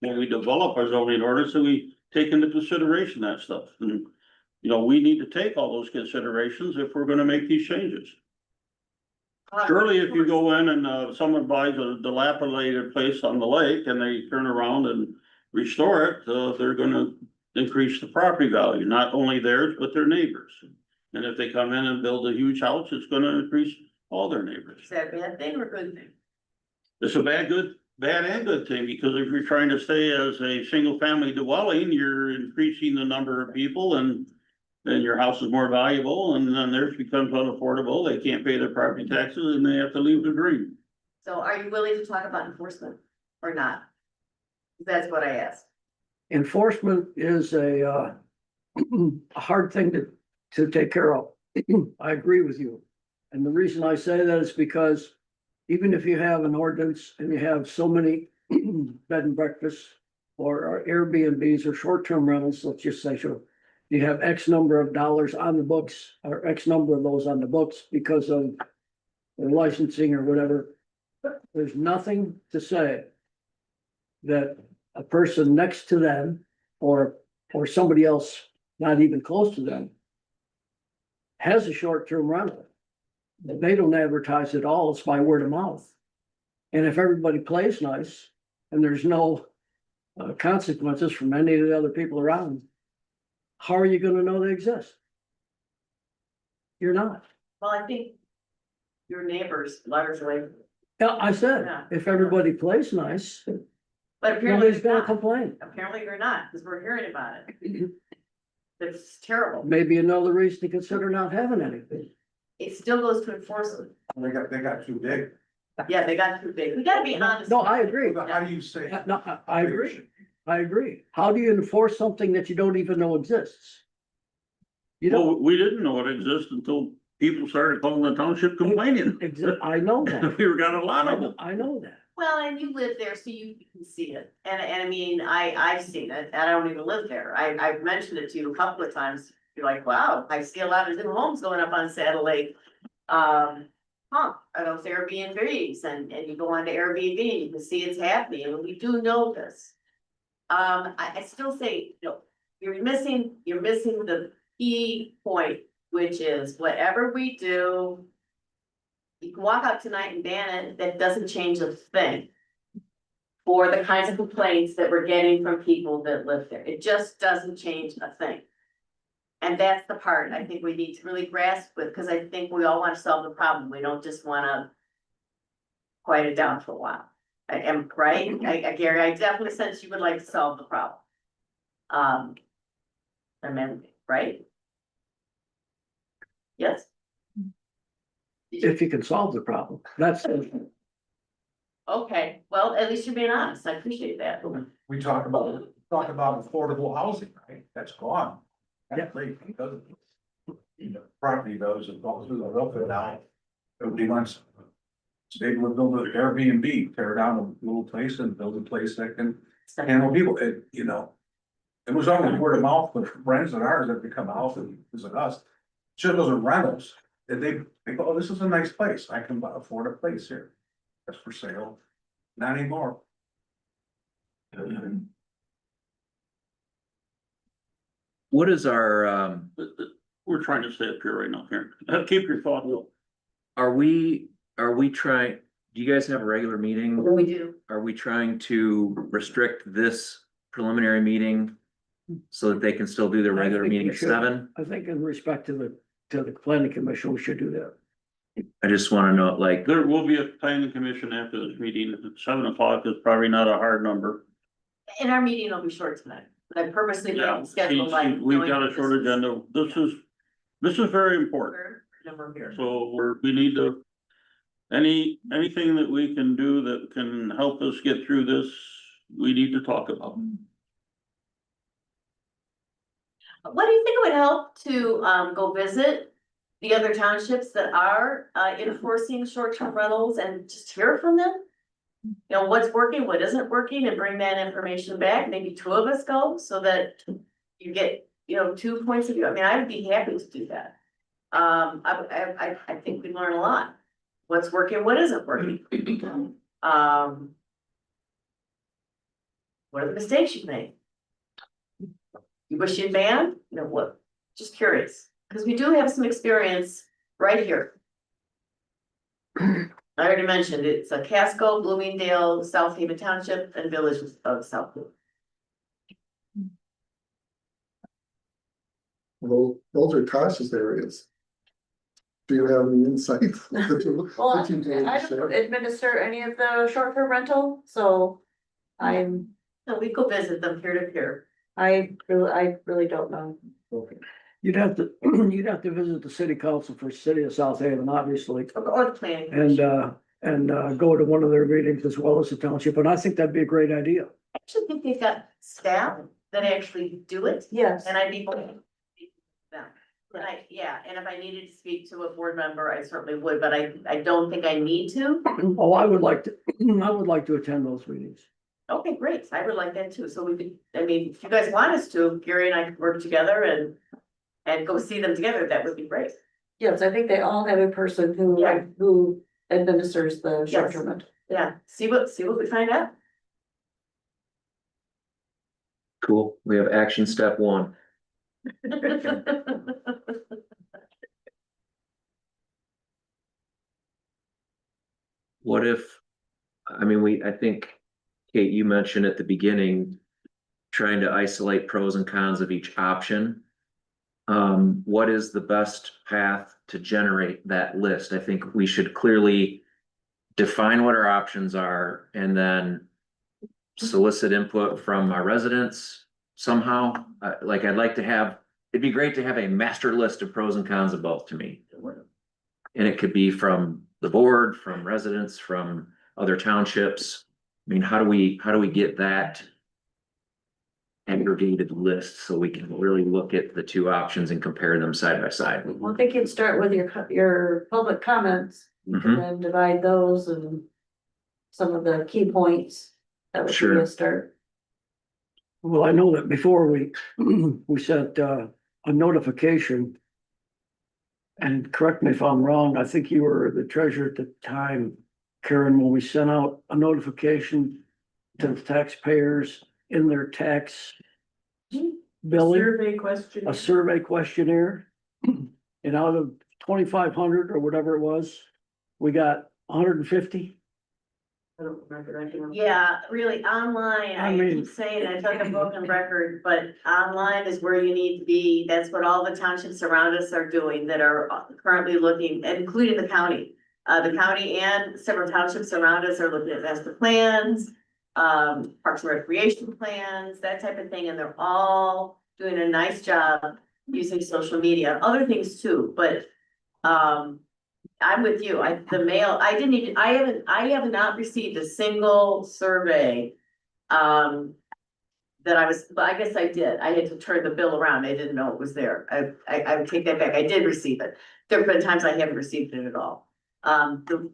we develop our zoning ordinance, that we take into consideration that stuff. And, we need to take all those considerations if we're gonna make these changes. Surely if you go in and someone buys a dilapidated place on the lake and they turn around and restore it, they're gonna increase the property value, not only theirs, but their neighbors. And if they come in and build a huge house, it's gonna increase all their neighbors. Is that a bad thing or a good thing? It's a bad and good thing, because if you're trying to stay as a single family dwelling, you're increasing the number of people and then your house is more valuable and then theirs becomes unaffordable. They can't pay their property taxes and they have to leave the dream. So are you willing to talk about enforcement or not? That's what I asked. Enforcement is a hard thing to take care of. I agree with you. And the reason I say that is because even if you have an ordinance and you have so many bed and breakfasts or Airbnbs or short-term rentals, let's just say, sure, you have X number of dollars on the books or X number of those on the books because of their licensing or whatever. There's nothing to say that a person next to them or somebody else not even close to them has a short-term rental. They don't advertise at all, it's by word of mouth. And if everybody plays nice and there's no consequences from any of the other people around, how are you gonna know they exist? You're not. Well, I think your neighbors largely, Yeah, I said, Yeah. if everybody plays nice, but apparently nobody's you're gonna not. complain. Apparently you're not, because we're hearing about it. It's terrible. Maybe another reason to consider not having anything. it still goes to enforcement. They got too big. Yeah, they got too big. We gotta be honest. No, I agree. How do you say? No, I agree. I agree. How do you enforce something that you don't even know exists? You don't, Well, we didn't know it existed until people started calling the township complaining. I know that. We got a lot of them. I know that. Well, and you live there, so you can see it. And I mean, I've seen it, and I don't even live there. I've mentioned it to you a couple of times. You're like, wow, I see a lot of new homes going up on Saddle Lake. Are those Airbnbs? And you go on to Airbnb, you can see it's happening, and we do know this. I still say, you know, you're missing the key point, which is whatever we do. You can walk out tonight and ban it, that doesn't change a thing. For the kinds of complaints that we're getting from people that live there, it just doesn't change a thing. And that's the part I think we need to really grasp with, because I think we all want to solve the problem, we don't just wanna quiet it down for a while. I am right, Gary, I definitely sense you would like to solve the problem. I mean, right? Yes. If you can solve the problem, that's, Okay, well, at least you're being honest, I appreciate that. We talk about affordable housing, right? That's gone. That lake, because the property goes and goes through the welfare now. Nobody wants. So they would build an Airbnb, tear down a little place and build a place that can handle people, you know. It was always word of mouth with friends of ours that would come out and visit us. Sure, those are rentals, and they go, oh, this is a nice place, I can afford a place here. That's for sale, not anymore. What is our, We're trying to stay up here right now, Karen. Keep your thoughts. are we trying, do you guys have a regular meeting? We do. Are we trying to restrict this preliminary meeting so that they can still do their I regular think we meeting at should. 7? I think in respect to the planning commission, we should do that. I just wanna know, like, There will be a planning commission after this meeting. 7 o'clock is probably not a hard number. And our meeting will be short tonight, but I purposely Yeah, didn't schedule like. we've got a short agenda. This is very important. Number of years. So we need to, anything that we can do that can help us get through this, we need to talk about. What do you think it would help to go visit the other townships that are enforcing short-term rentals and just hear from them? You know, what's working, what isn't working, and bring that information back, maybe 2 of us go, so that you get, you know, 2 points of view. I mean, I would be happy to do that. I think we learn a lot. What's working, what isn't working. What are the mistakes you've made? You wish you'd banned, you know what, just curious, because we do have some experience right here. I already mentioned, it's a Casco, Bloomingdale, South Haven Township, and Village of South Haven. Well, those are cautious areas. Do you have any insight? Well, I don't administer any of the short-term rental, so No, we go visit them peer to peer. I really don't know. You'd have to visit the city council for city of South Haven, obviously, Or the planning. and go to one of their meetings as well as the township, and I think that'd be a great idea. I actually think they've got staff that actually do it, Yes. and I'd be willing to speak to them. And and if I needed to speak to a board member, I certainly would, but I don't think I need to. Oh, I would like to attend those meetings. Okay, great, I would like that too, so we could, I mean, if you guys want us to, Gary and I could work together and go see them together, that would be great. Yes, I think they all have a person Yeah. who administers the Yes. short-term rental. Yeah, see what we find out. cool, we have action step 1. What if, I mean, I think, Kate, you mentioned at the beginning, trying to isolate pros and cons of each option. What is the best path to generate that list? I think we should clearly define what our options are and then solicit input from our residents somehow. Like, I'd like to have, it'd be great to have a master list of pros and cons of both to me. And it could be from the board, from residents, from other townships. I mean, how do we get that aggregated list so we can really look at the two options and compare them side by side? Well, I think you'd start with your public comments Mhm. and then divide those and some of the key points. That would be Sure. a start. Well, I know that before we, we sent, a notification. And correct me if I'm wrong, I think you were the treasurer at the time, Karen, when we sent out a notification to the taxpayers in their tax billing, Survey question. a survey questionnaire. And out of 2,500 or whatever it was, we got 150. I don't remember. I can- Yeah, really, online, I I mean- keep saying, I feel like a broken record, but online is where you need to be. That's what all the townships around us are doing that are currently looking, including the county. The county and several townships around us are looking at master plans, parks and recreation plans, that type of thing, and they're all doing a nice job using social media, other things too, but, I'm with you. The mail, I have not received a single survey. That I guess I did. I had to turn the bill around. I didn't know it was there. I would take that back. I did receive it. There have been times I haven't received it at all. The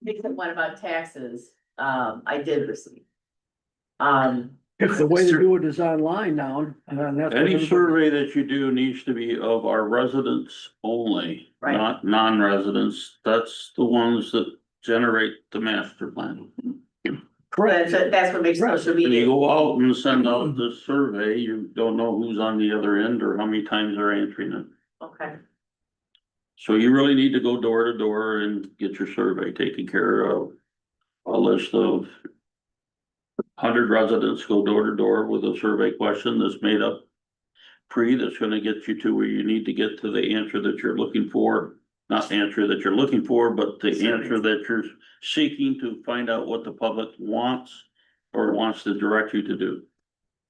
recent one about taxes, I did receive. If the way to do it is online now, and that's. what Any everybody- survey that you do needs to be of our residents only, Right. not non-residents. That's the ones that generate the master plan. Correct. That's what makes Right. social When you media. go out and send out the survey, you don't know who's on the other end or how many times they're answering it. Okay, So you really need to go door to door and get your survey taken care of. A list of 100 residents, go door to door with a survey question that's made up that's gonna get you to where you need to get to the answer that you're looking for. Not the answer that you're looking for, but the answer that you're seeking to find out what the public wants or wants to direct you to do.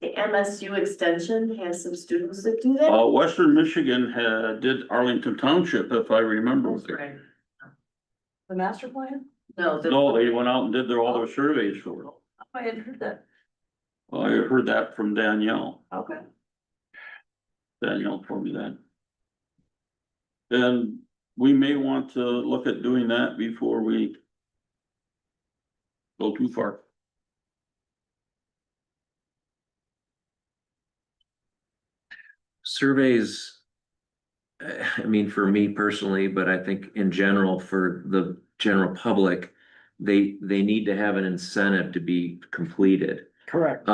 the MSU extension has some students that do that. Western Michigan did Arlington Township, if I remember. That's right. The master plan? No, No, they went out and did all their surveys for it. I hadn't heard that. Well, I heard that from Danielle. Okay. Danielle told me that. And we may want to look at doing that before we go too far. Surveys, I mean, for me personally, but I think in general, for the general public, they need to have an incentive to be completed. Correct.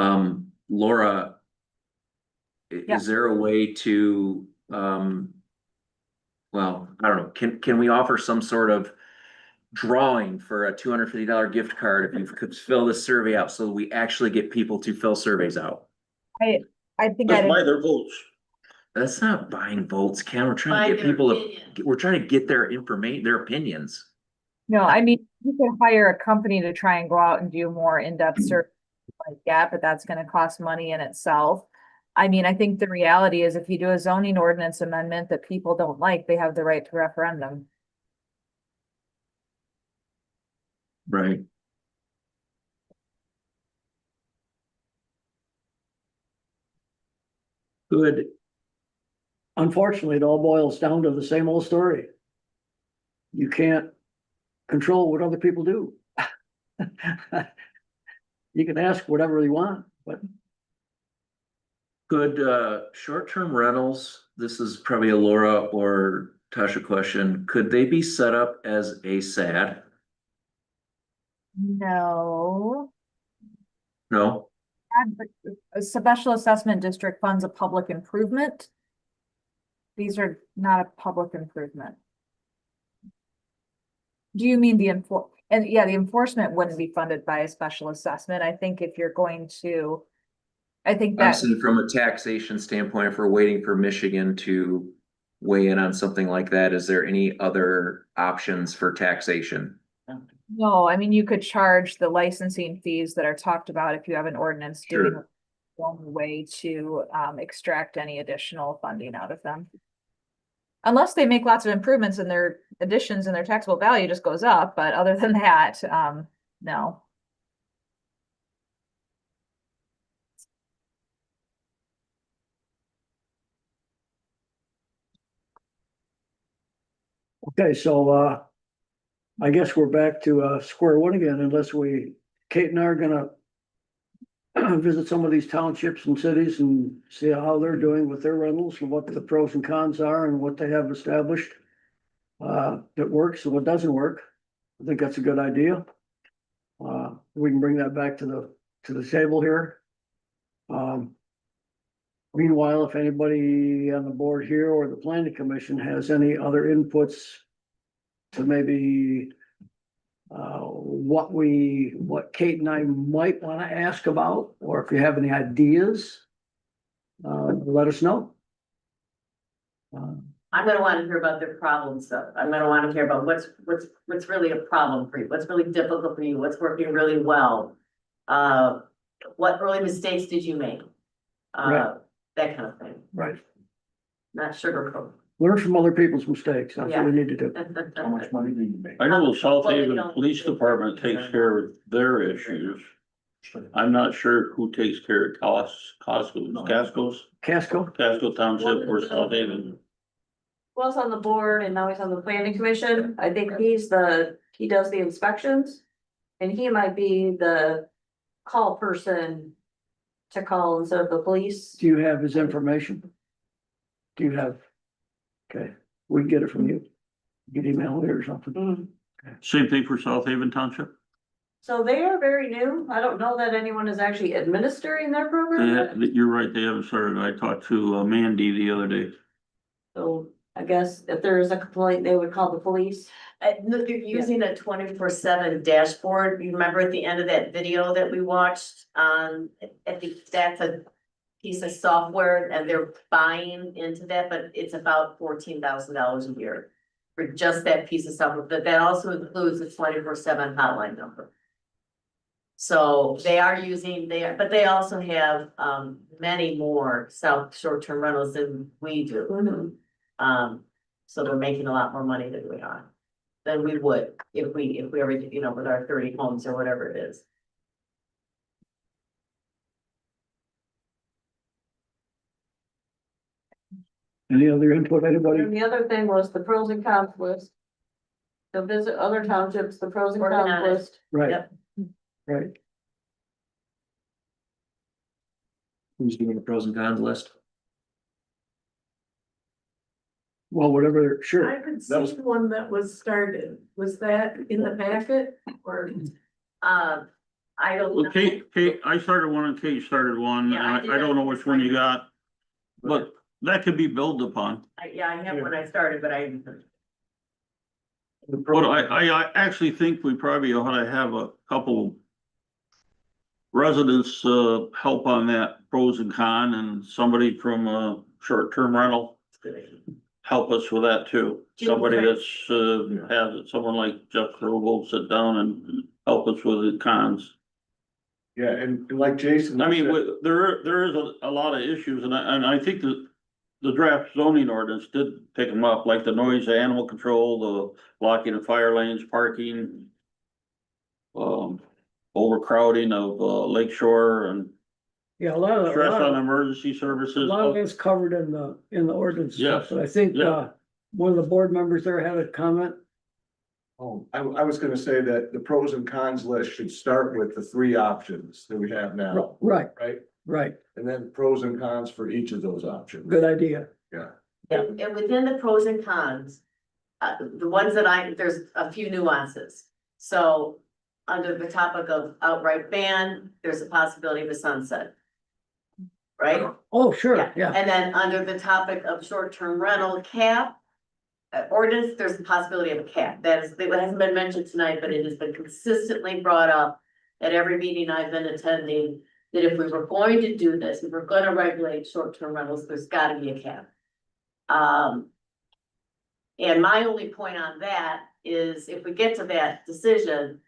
Laura, Yeah. is there a way to, well, I don't know, can we offer some sort of drawing for a $250 gift card if you could fill this survey out so we actually get people to fill surveys out? I think Let's I buy their votes. That's not buying votes, Ken. We're trying By to get their people opinion. we're trying to get their information, their opinions. No, I mean, you could hire a company to try and go out and do more in-depth surveys like that, but that's gonna cost money in itself. I mean, I think the reality is if you do a zoning ordinance amendment that people don't like, they have the right to referendum. Right. Good. Unfortunately, it all boils down to the same old story. You can't control what other people do. You can ask whatever you want, but Good, short-term rentals, this is probably a Laura or Tasha question. Could they be set up as a SAD? No. No? A special assessment district funds a public improvement. These are not a public improvement. Do you mean the the enforcement wouldn't be funded by a special assessment. I think if you're going to, I think I'm that, saying from a taxation standpoint, if we're waiting for Michigan to weigh in on something like that, is there any other options for taxation? no, I mean, you could charge the licensing fees that are talked about if you have an ordinance doing Sure. one way to extract any additional funding out of them. Unless they make lots of improvements and their additions and their taxable value just goes up, but other than that, no. Okay, so, I guess we're back to, square one again, unless Kate and I are gonna visit some of these townships and cities and see how they're doing with their rentals and what the pros and cons are and what they have established. That works and what doesn't work. I think that's a good idea. We can bring that back to the table here. Meanwhile, if anybody on the board here or the planning commission has any other inputs to maybe what Kate and I might want to ask about, or if you have any ideas, let us know. I'm gonna wanna hear about their problem stuff. I'm gonna wanna hear about what's really a problem for you, what's really difficult for you, what's working really well. What early mistakes did you make? Right. That kind of thing, Right. not sugarcoat. Learn from other people's mistakes. That's what we need to do. How much money do you make? I know the South Well, we Haven don't- Police Department takes care of their issues. I'm not sure who takes care of Casco Township or South Haven. Was on the board and now he's on the planning commission. I think he does the inspections. And he might be the call person to call instead of the police. Do you have his information? Do you have? Okay, we can get it from you. You can email it or something. Mm. Same thing for South Haven Township? So they are very new. I don't know that anyone is actually administering their program. yet. You're right, they haven't started. I talked to Mandy the other day. So I guess if there is a complaint, they would call the police. Look, you're using a 24/7 dashboard. You remember at the end of that video that we watched, that's a piece of software and they're buying into that, but it's about $14,000 a year for just that piece of software, but that also includes the 24/7 hotline number. So they are using but they also have, many more short-term rentals than we do. So they're making a lot more money than we are. Than we would if we ever, with our 30 homes or whatever it is. Any other input, And anybody? the other thing was the pros and cons list. To visit other townships, the pros and Working cons on it. list. Right. Yep. Right. Who's doing the pros and cons list? Well, whatever, sure. I haven't That was- seen one that was started. Was that in the packet or? I don't. Well, know. Kate, I started one and Kate started one. Yeah, I I did don't know which one you got. But that could be built upon. Yeah, I have when I started, but I. But I actually think we probably ought to have a couple residents, help on that pros and cons, and somebody from, short-term rental help us with that too. Somebody that's, has it, someone like Jeff Kroll sit down and help us with the cons. Yeah, and like Jason. I mean, said- there is a lot of issues, and I think that the draft zoning ordinance did pick them up, like the noise, animal control, the blocking of fire lanes, parking. Overcrowding of, Lake Shore and Yeah, a lot of, stress on emergency services. a lot of it's covered in the ordinance stuff, Yes, but I think, yeah. one of the board members there had a comment. Oh, I was gonna say that the pros and cons list should start with the three options that we have now, Right, right? right. And then pros and cons for each of those options. Good idea. Yeah. And within the pros and cons, the ones there's a few nuances. So under the topic of outright ban, there's a possibility of a sunset. Right? Oh, sure, yeah. And then under the topic of short-term rental cap. Ordinance, there's a possibility of a cap. It hasn't been mentioned tonight, but it has been consistently brought up at every meeting I've been attending. That if we were going to do this, if we're gonna regulate short-term rentals, there's gotta be a cap. And my only point on that is if we get to that decision.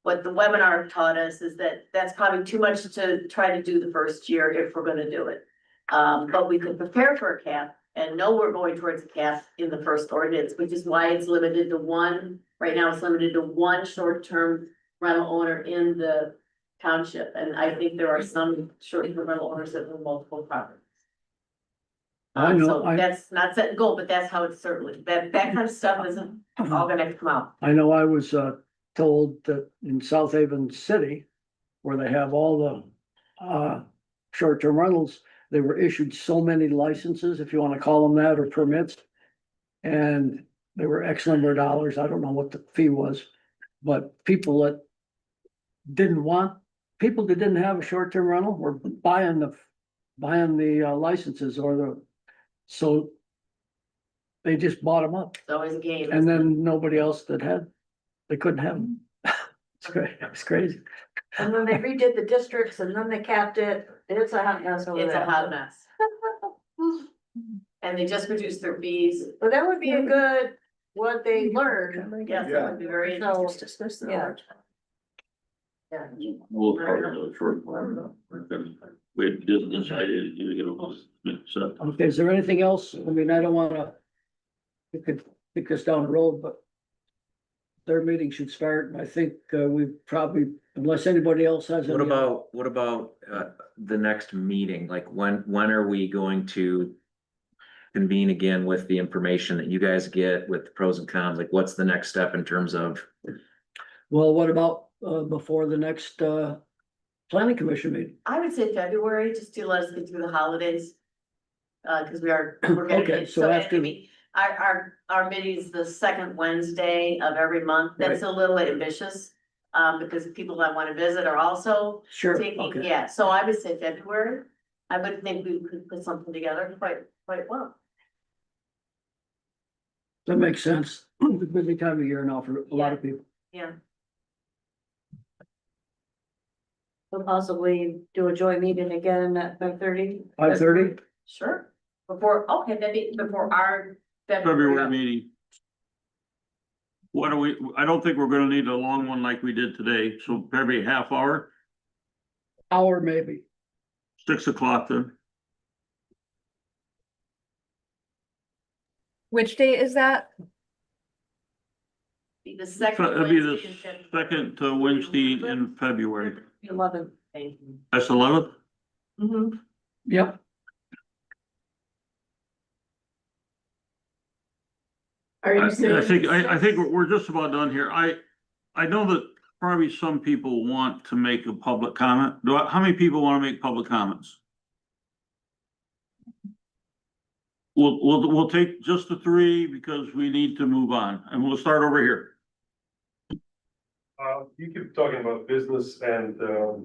What the webinar taught us is that that's probably too much to try to do the first year if we're gonna do it. But we could prepare for a cap And no, we're going towards a cap in the first ordinance, which is why it's limited to one, right now it's limited to one short-term rental owner in the township, and I think there are some short-term rental owners that own multiple properties. I know, So that's not set in goal, but that's how it's certainly, that kind of stuff isn't all gonna come out. I know I was told that in South Haven City, where they have all the short-term rentals, they were issued so many licenses, if you wanna call them that, or permits. And they were X number of dollars, I don't know what the fee was, but people that people that didn't have a short-term rental were buying the licenses so they just bought them up. It's always a game. And then nobody else they couldn't have them. It's crazy. And then they redid the districts and then they capped it. It's a hot mess over It's a there. hot mess. And they just reduced their fees. But that would be a good, what they learned. Yes, that would be very So, interesting. yeah. Yeah. We'll part of the short. We just decided, so. Okay, is there anything else? I mean, I don't wanna, we could kick this down the road, but their meeting should start, and I think we probably, unless anybody else has. What any- about the next meeting? Like when are we going to convene again with the information that you guys get with the pros and cons? Like what's the next step in terms of? Well, what about before the next planning commission meeting? I would say February, just to let us get through the holidays. Cause we're gonna Okay, get, so so after- I mean, our meeting is the second Wednesday of every month. That's a little ambitious. Because people that wanna visit are also Sure, taking, okay. yeah, so I would say February. I would think we could put something together quite well. That makes sense. It's a busy time of year now for a lot of people. Yeah. We'll possibly do a joint meeting again at 5:30. 5:30? Sure. Okay, maybe before our February meeting. What do I don't think we're gonna need a long one like we did today, so probably a half hour, Hour maybe. 6 o'clock then. Which date is that? Be the second. It'll be the Wednesday in February. second Wednesday in February. 11. Thank you. That's 11th? Mm-hmm. Yep. Are you I saying? think we're just about done here. I know that probably some people want to make a public comment. How many people want to make public comments? We'll take just the 3 because we need to move on, and we'll start over here. You keep talking about business and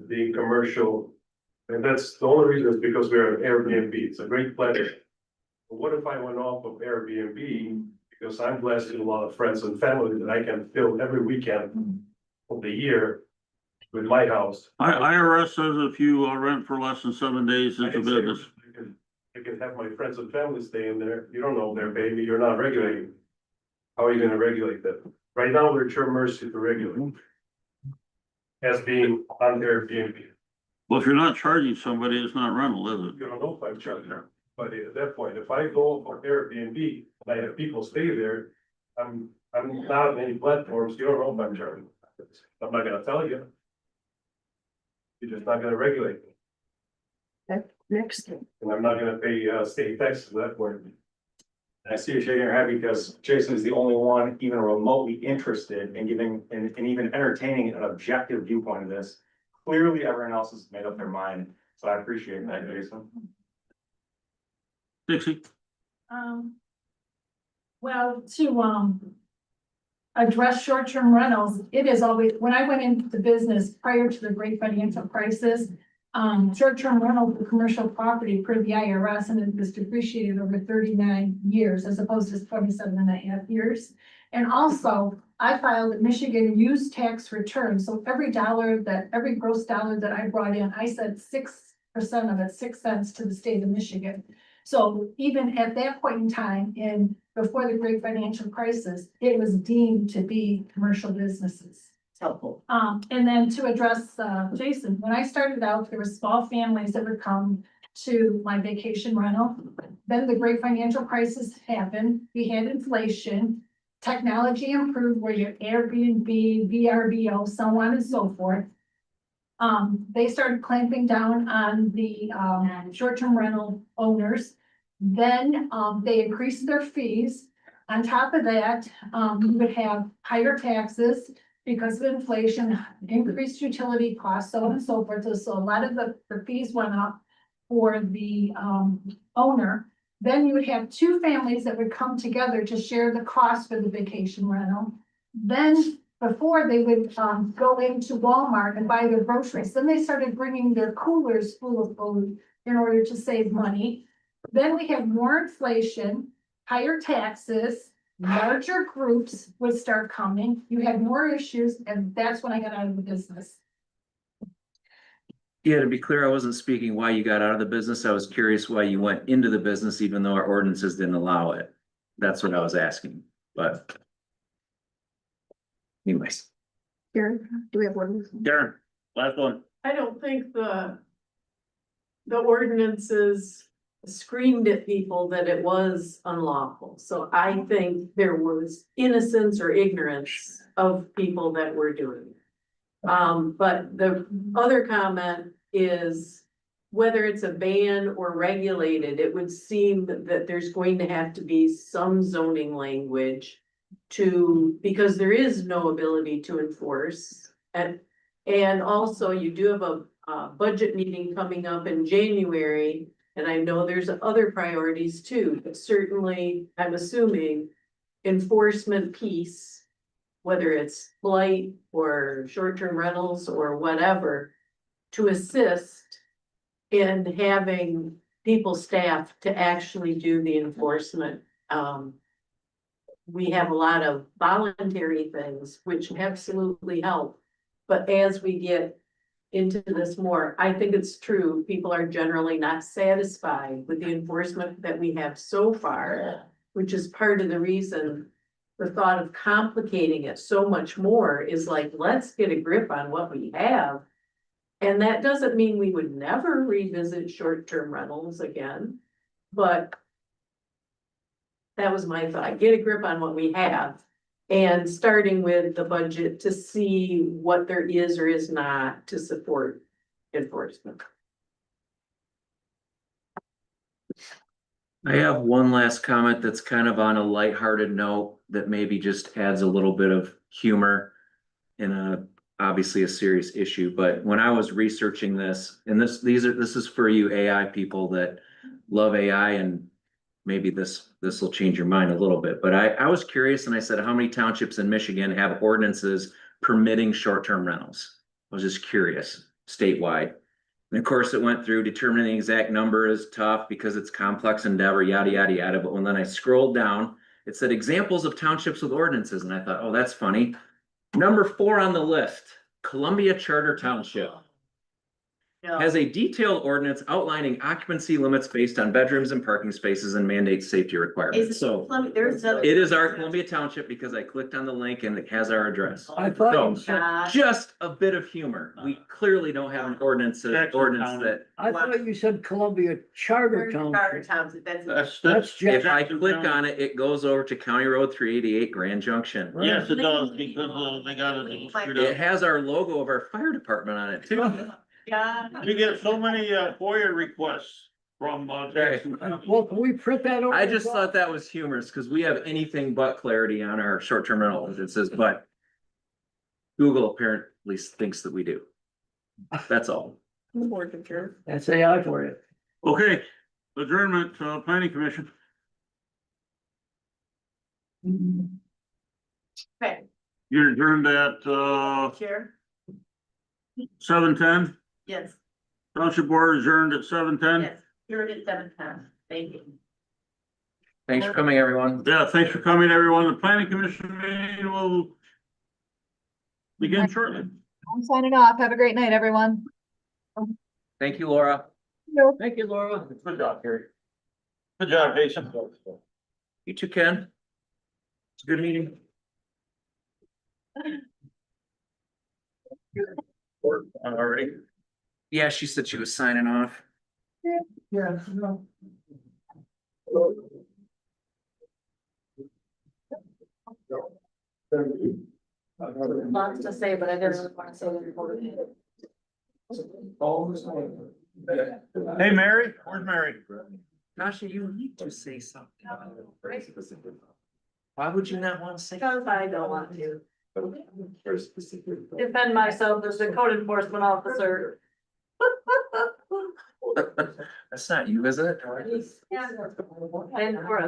being commercial. And that's the only reason is because we're an Airbnb. It's a great pleasure. But what if I went off of Airbnb? Because I'm blessed with a lot of friends and family that I can fill every weekend of the year with my house. IRS says if you rent for less than 7 days, it's a business. I can have my friends and family stay in there. You don't know their baby. You're not regulating. How are you gonna regulate that? Right now, we're at your mercy to regulate. As being on Airbnb. Well, if you're not charging somebody, it's not rental, is it? You don't know if I'm charging them, but at that point, if I go for Airbnb, and I have people stay there, I'm not on any platforms, you don't know if I'm charging. I'm not gonna tell you. You're just not gonna regulate me, Next. and I'm not gonna pay state taxes at that point. I see you shaking your head because Jason is the only one even remotely interested in giving and even entertaining an objective viewpoint of this. Clearly, everyone else has made up their mind, so I appreciate that, Jason. Dixie? Well, to, address short-term rentals, it is always, when I went into the business prior to the great financial crisis, short-term rental for commercial property per the IRS, and it was depreciated over 39 years as opposed to 27.5 years. And also, I filed a Michigan use tax return, so every gross dollar that I brought in, I said 6% of it, 6 cents to the state of Michigan. So even at that point in time, before the great financial crisis, it was deemed to be commercial businesses. It's helpful. And then to address, Jason, when I started out, there were small families that would come to my vacation rental. Then the great financial crisis happened, we had inflation, technology improved where your Airbnb, VRBO, so on and so forth. They started clamping down on the, short-term rental owners. Then, they increased their fees. On top of that, you would have higher taxes because of inflation, increased utility costs, so on and so forth. So a lot of the fees went up for the, owner. Then you would have two families that would come together to share the cost for the vacation rental. Then before they would go into Walmart and buy their groceries, then they started bringing their coolers full of food in order to save money. Then we had more inflation, higher taxes, larger groups would start coming. You had more issues, and that's when I got out of the business. Yeah, to be clear, I wasn't speaking why you got out of the business. I was curious why you went into the business even though our ordinances didn't allow it. That's what I was asking, but. Anyways, Karen, do we have one? Darren, last one. I don't think the ordinances screamed at people that it was unlawful. So I think there was innocence or ignorance of people that were doing it. But the other comment is whether it's a ban or regulated, it would seem that there's going to have to be some zoning language because there is no ability to enforce. And also you do have a budget meeting coming up in January, and I know there's other priorities too, but certainly I'm assuming enforcement piece, whether it's blight or short-term rentals or whatever, to assist in having people staff to actually do the enforcement. We have a lot of voluntary things which absolutely help. But as we get into this more, I think it's true, people are generally not satisfied with the enforcement that we have so far, which is part of the reason the thought of complicating it so much more is like, let's get a grip on what we have. And that doesn't mean we would never revisit short-term rentals again, but that was my thought, get a grip on what we have. And starting with the budget to see what there is or is not to support enforcement. I have one last comment that's kind of on a lighthearted note that maybe just adds a little bit of humor in obviously a serious issue. But when I was researching this, and this is for you AI people that love AI, and maybe this will change your mind a little bit. But I was curious, and I said, how many townships in Michigan have ordinances permitting short-term rentals? I was just curious, statewide. And of course, it went through determining the exact number is tough because it's complex endeavor, yada, yada, yada. But when then I scrolled down, it said examples of townships with ordinances. And I thought, oh, that's funny. Number 4 on the list, Columbia Charter Township has a detailed ordinance outlining occupancy limits based on bedrooms and parking spaces and mandates safety requirements. So it is our Columbia Township because I clicked on the link and it has our address. I thought you So said, just a bit of humor. We clearly don't have an ordinance that I thought you said Columbia Charter Township. That's, if I click on it, it goes over to County Road 388 Grand Junction. yes, it does, because they got it screwed It up. has our logo of our fire department on it too. Yeah. We get so many FOIA requests from Jackson. Well, can we print that over? I just thought that was humorous because we have anything but clarity on our short-term rental ordinances, but Google apparently thinks that we do. That's all. That's AI for you. Okay, adjournment, planning commission. Okay, You're adjourned at, Chair? 7:10. Yes, Township board adjourned at 7:10. yes, you're at 7:10. Thank you. Thanks for coming, everyone. Yeah, thanks for coming, everyone. The planning commission meeting will begin shortly. I'm signing off. Have a great night, everyone. Thank you, Laura. Thank you, Laura. Good job, Gary. Good job, Jason. You too, Ken. It's a good meeting. All right. Yeah, she said she was signing off. Yeah, no. Lots to say, but I didn't really want to say it before. Hey, Mary, where's Mary? Tasha, you need to say something. Why would you not want to say? Because I don't want to defend myself as a code enforcement officer. That's not you, is it? I'm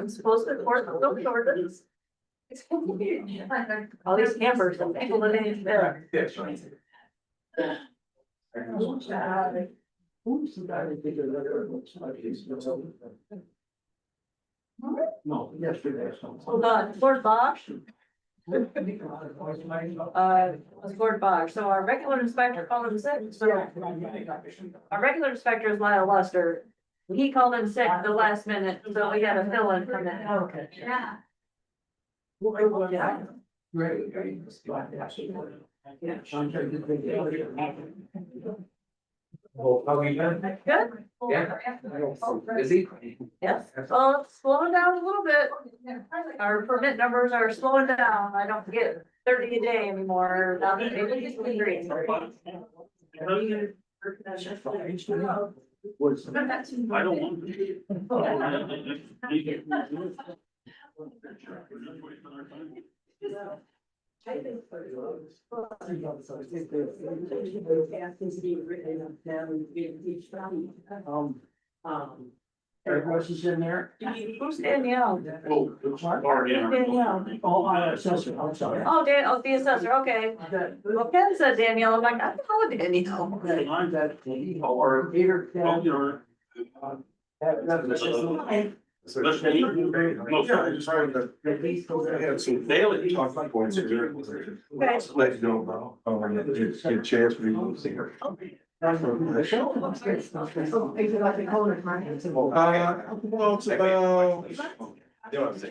supposed to enforce the zoning ordinance. All these campers and people that ain't there. No, yesterday. Hold on, Lord Bosch. Lord Bosch, so our regular inspector called in sick, so. Our regular inspector is Lyle Lester. He called in sick at the last minute, so we had a fill in from that. Okay. Yeah. Great. Good? Busy? Yes, well, it's slowing down a little bit. Our permit numbers are slowing down. I don't get 30 a day anymore. Now, maybe it's 23. I don't want. Any questions in there? Who's Danielle? Well, it's already in our- Danielle. Oh, I'm sorry. Oh, the assessor, okay. Well, Ken said Danielle. I'm like, I don't know Danielle. I'm that. Or- Peter. Well, you know, Yeah, I just wanted to. I had some daily talking points here. Let you know about, get a chance for you to see her. Well, it's about,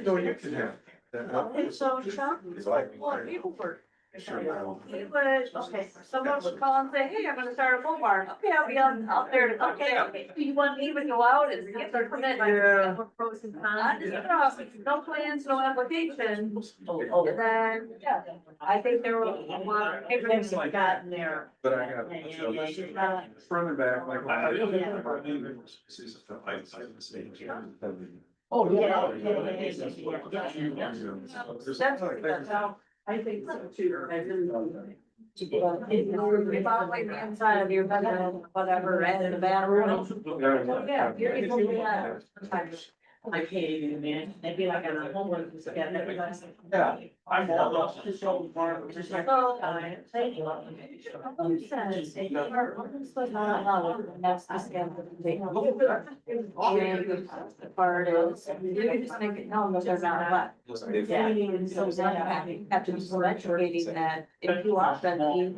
no, you can have. Okay, so Chuck, what paperwork? He would, okay, someone would call and say, hey, I'm gonna start a pole barn. Okay, I'll be out there. Okay, you want me to go out and get their permit? Yeah. Pros and cons. No plans, no application. And then, yeah, I think there were a lot of papers that got in there. But I got. Front and back, like. Oh, Yeah. yeah. That's how I think so too. I really if I like the inside of your bedroom, whatever, and in the bathroom. Yeah, you're able to do that. I can't even imagine. They'd be like on a homework. Yeah. I'm all just so far. Just like. So, thank you. Who says, our ordinance was not allowed, and that's the standard. And the part is, you just make it known that they're not allowed. Yeah, and so then I have to be educating that if you are, then you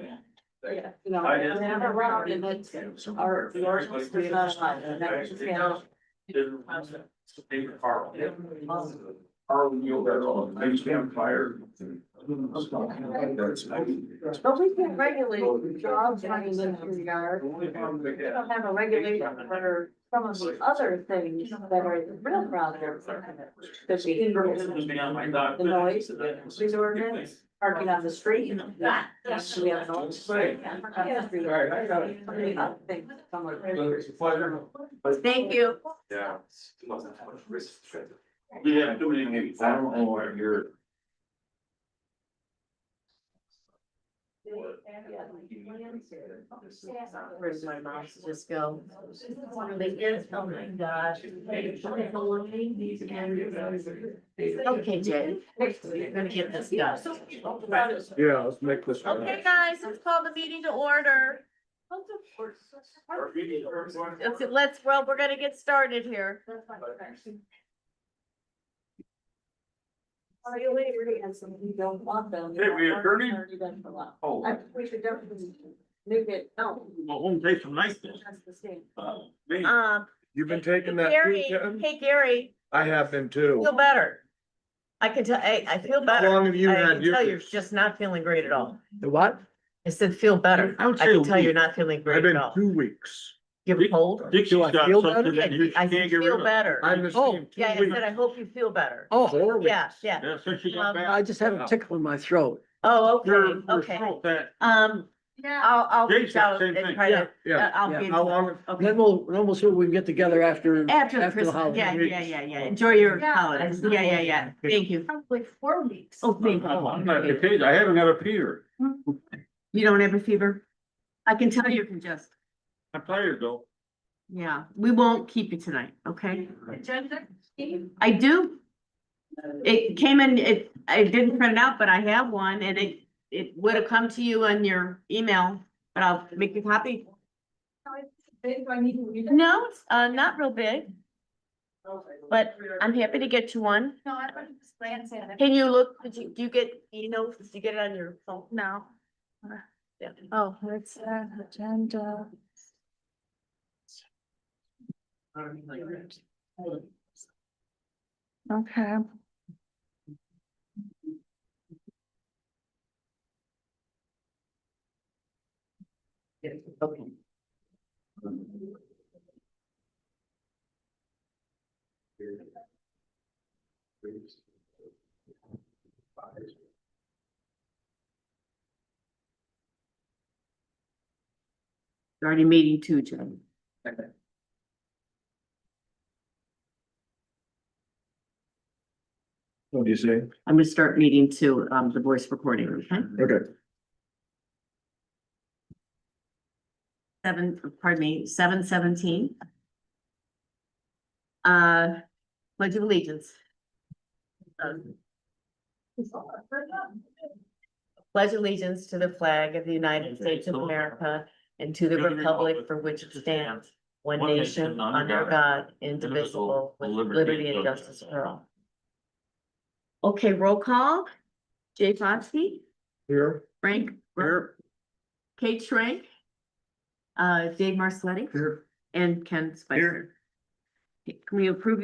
know, have around and it's, our, the ordinance does not allow, and that's the standard. Paper car. Car wheel, that's all, I used to have fire. But we can regulate jobs running in your yard. We don't have a regulation for some of the other things that are the real problems. Cause you can the noise, these ordinance, parking on the street. Yes, we have noise. Thank you. Yeah. We have too many. I don't know where you're. Where's my mouse just go? Oh my gosh. Okay, Jay, we're gonna get this done. Yeah, let's make this. Okay, guys, let's call the meeting to order. Well, we're gonna get started here. Are you waiting and some you don't want them? Hey, we attorney? Oh. We should definitely make it, no. Go home, take some nice. That's the same. You've been taking that. Gary, too, Kevin? hey, Gary, I have been too. feel better. I can tell, I feel better. How long have you I had can tell you're yours? just not feeling great at all. The what? I said, feel better. I would I say can a tell you're week. not feeling I've great been at all. 2 weeks. Give a cold? Dixie's Do I got feel something better? that you I can't get rid feel of. better. I'm the Oh, same. yeah, I said, I hope you feel better. Oh, Yeah, yeah. Yeah, since you got back. I just have a tickle in my throat. Oh, Your okay, okay. throat, that, I'll Jay's reach got out the same and thing. try Yeah, to, yeah, I'll yeah. be in How touch. long- Okay. Then we'll see if we can get together after After the Christmas, holiday. yeah. Enjoy your holidays. Yeah. Thank you. Probably 4 weeks. Oh, thank I'm not you. contagious. I haven't got a fever. You don't have a fever? I can tell you're congested. I'm tired though. Yeah, we won't keep you tonight, okay? Agenda, Steve? I do. It came in, I didn't print it out, but I have one and it would have come to you on your email, but I'll make a copy. How big do I need to read it? No, it's not real big, but I'm happy to get you one. No, I want to just glance at it. Can you look, do you get, did you get it on your phone? No. Yeah. Oh, it's agenda. Okay. Okay. Already meeting two, Jen. What do you say? I'm gonna start meeting to the voice recording, okay? Okay. 7:17. Pledge of allegiance. Pledge allegiance to the flag of the United States of America and to the republic for which it stands, one nation, under God, indivisible, with liberty and justice for all. Okay, roll call. Jay Foskey, Here. Frank, Here. Kate Schrank, Dave Marcelletti, Here. and Ken Spicer. Can we approve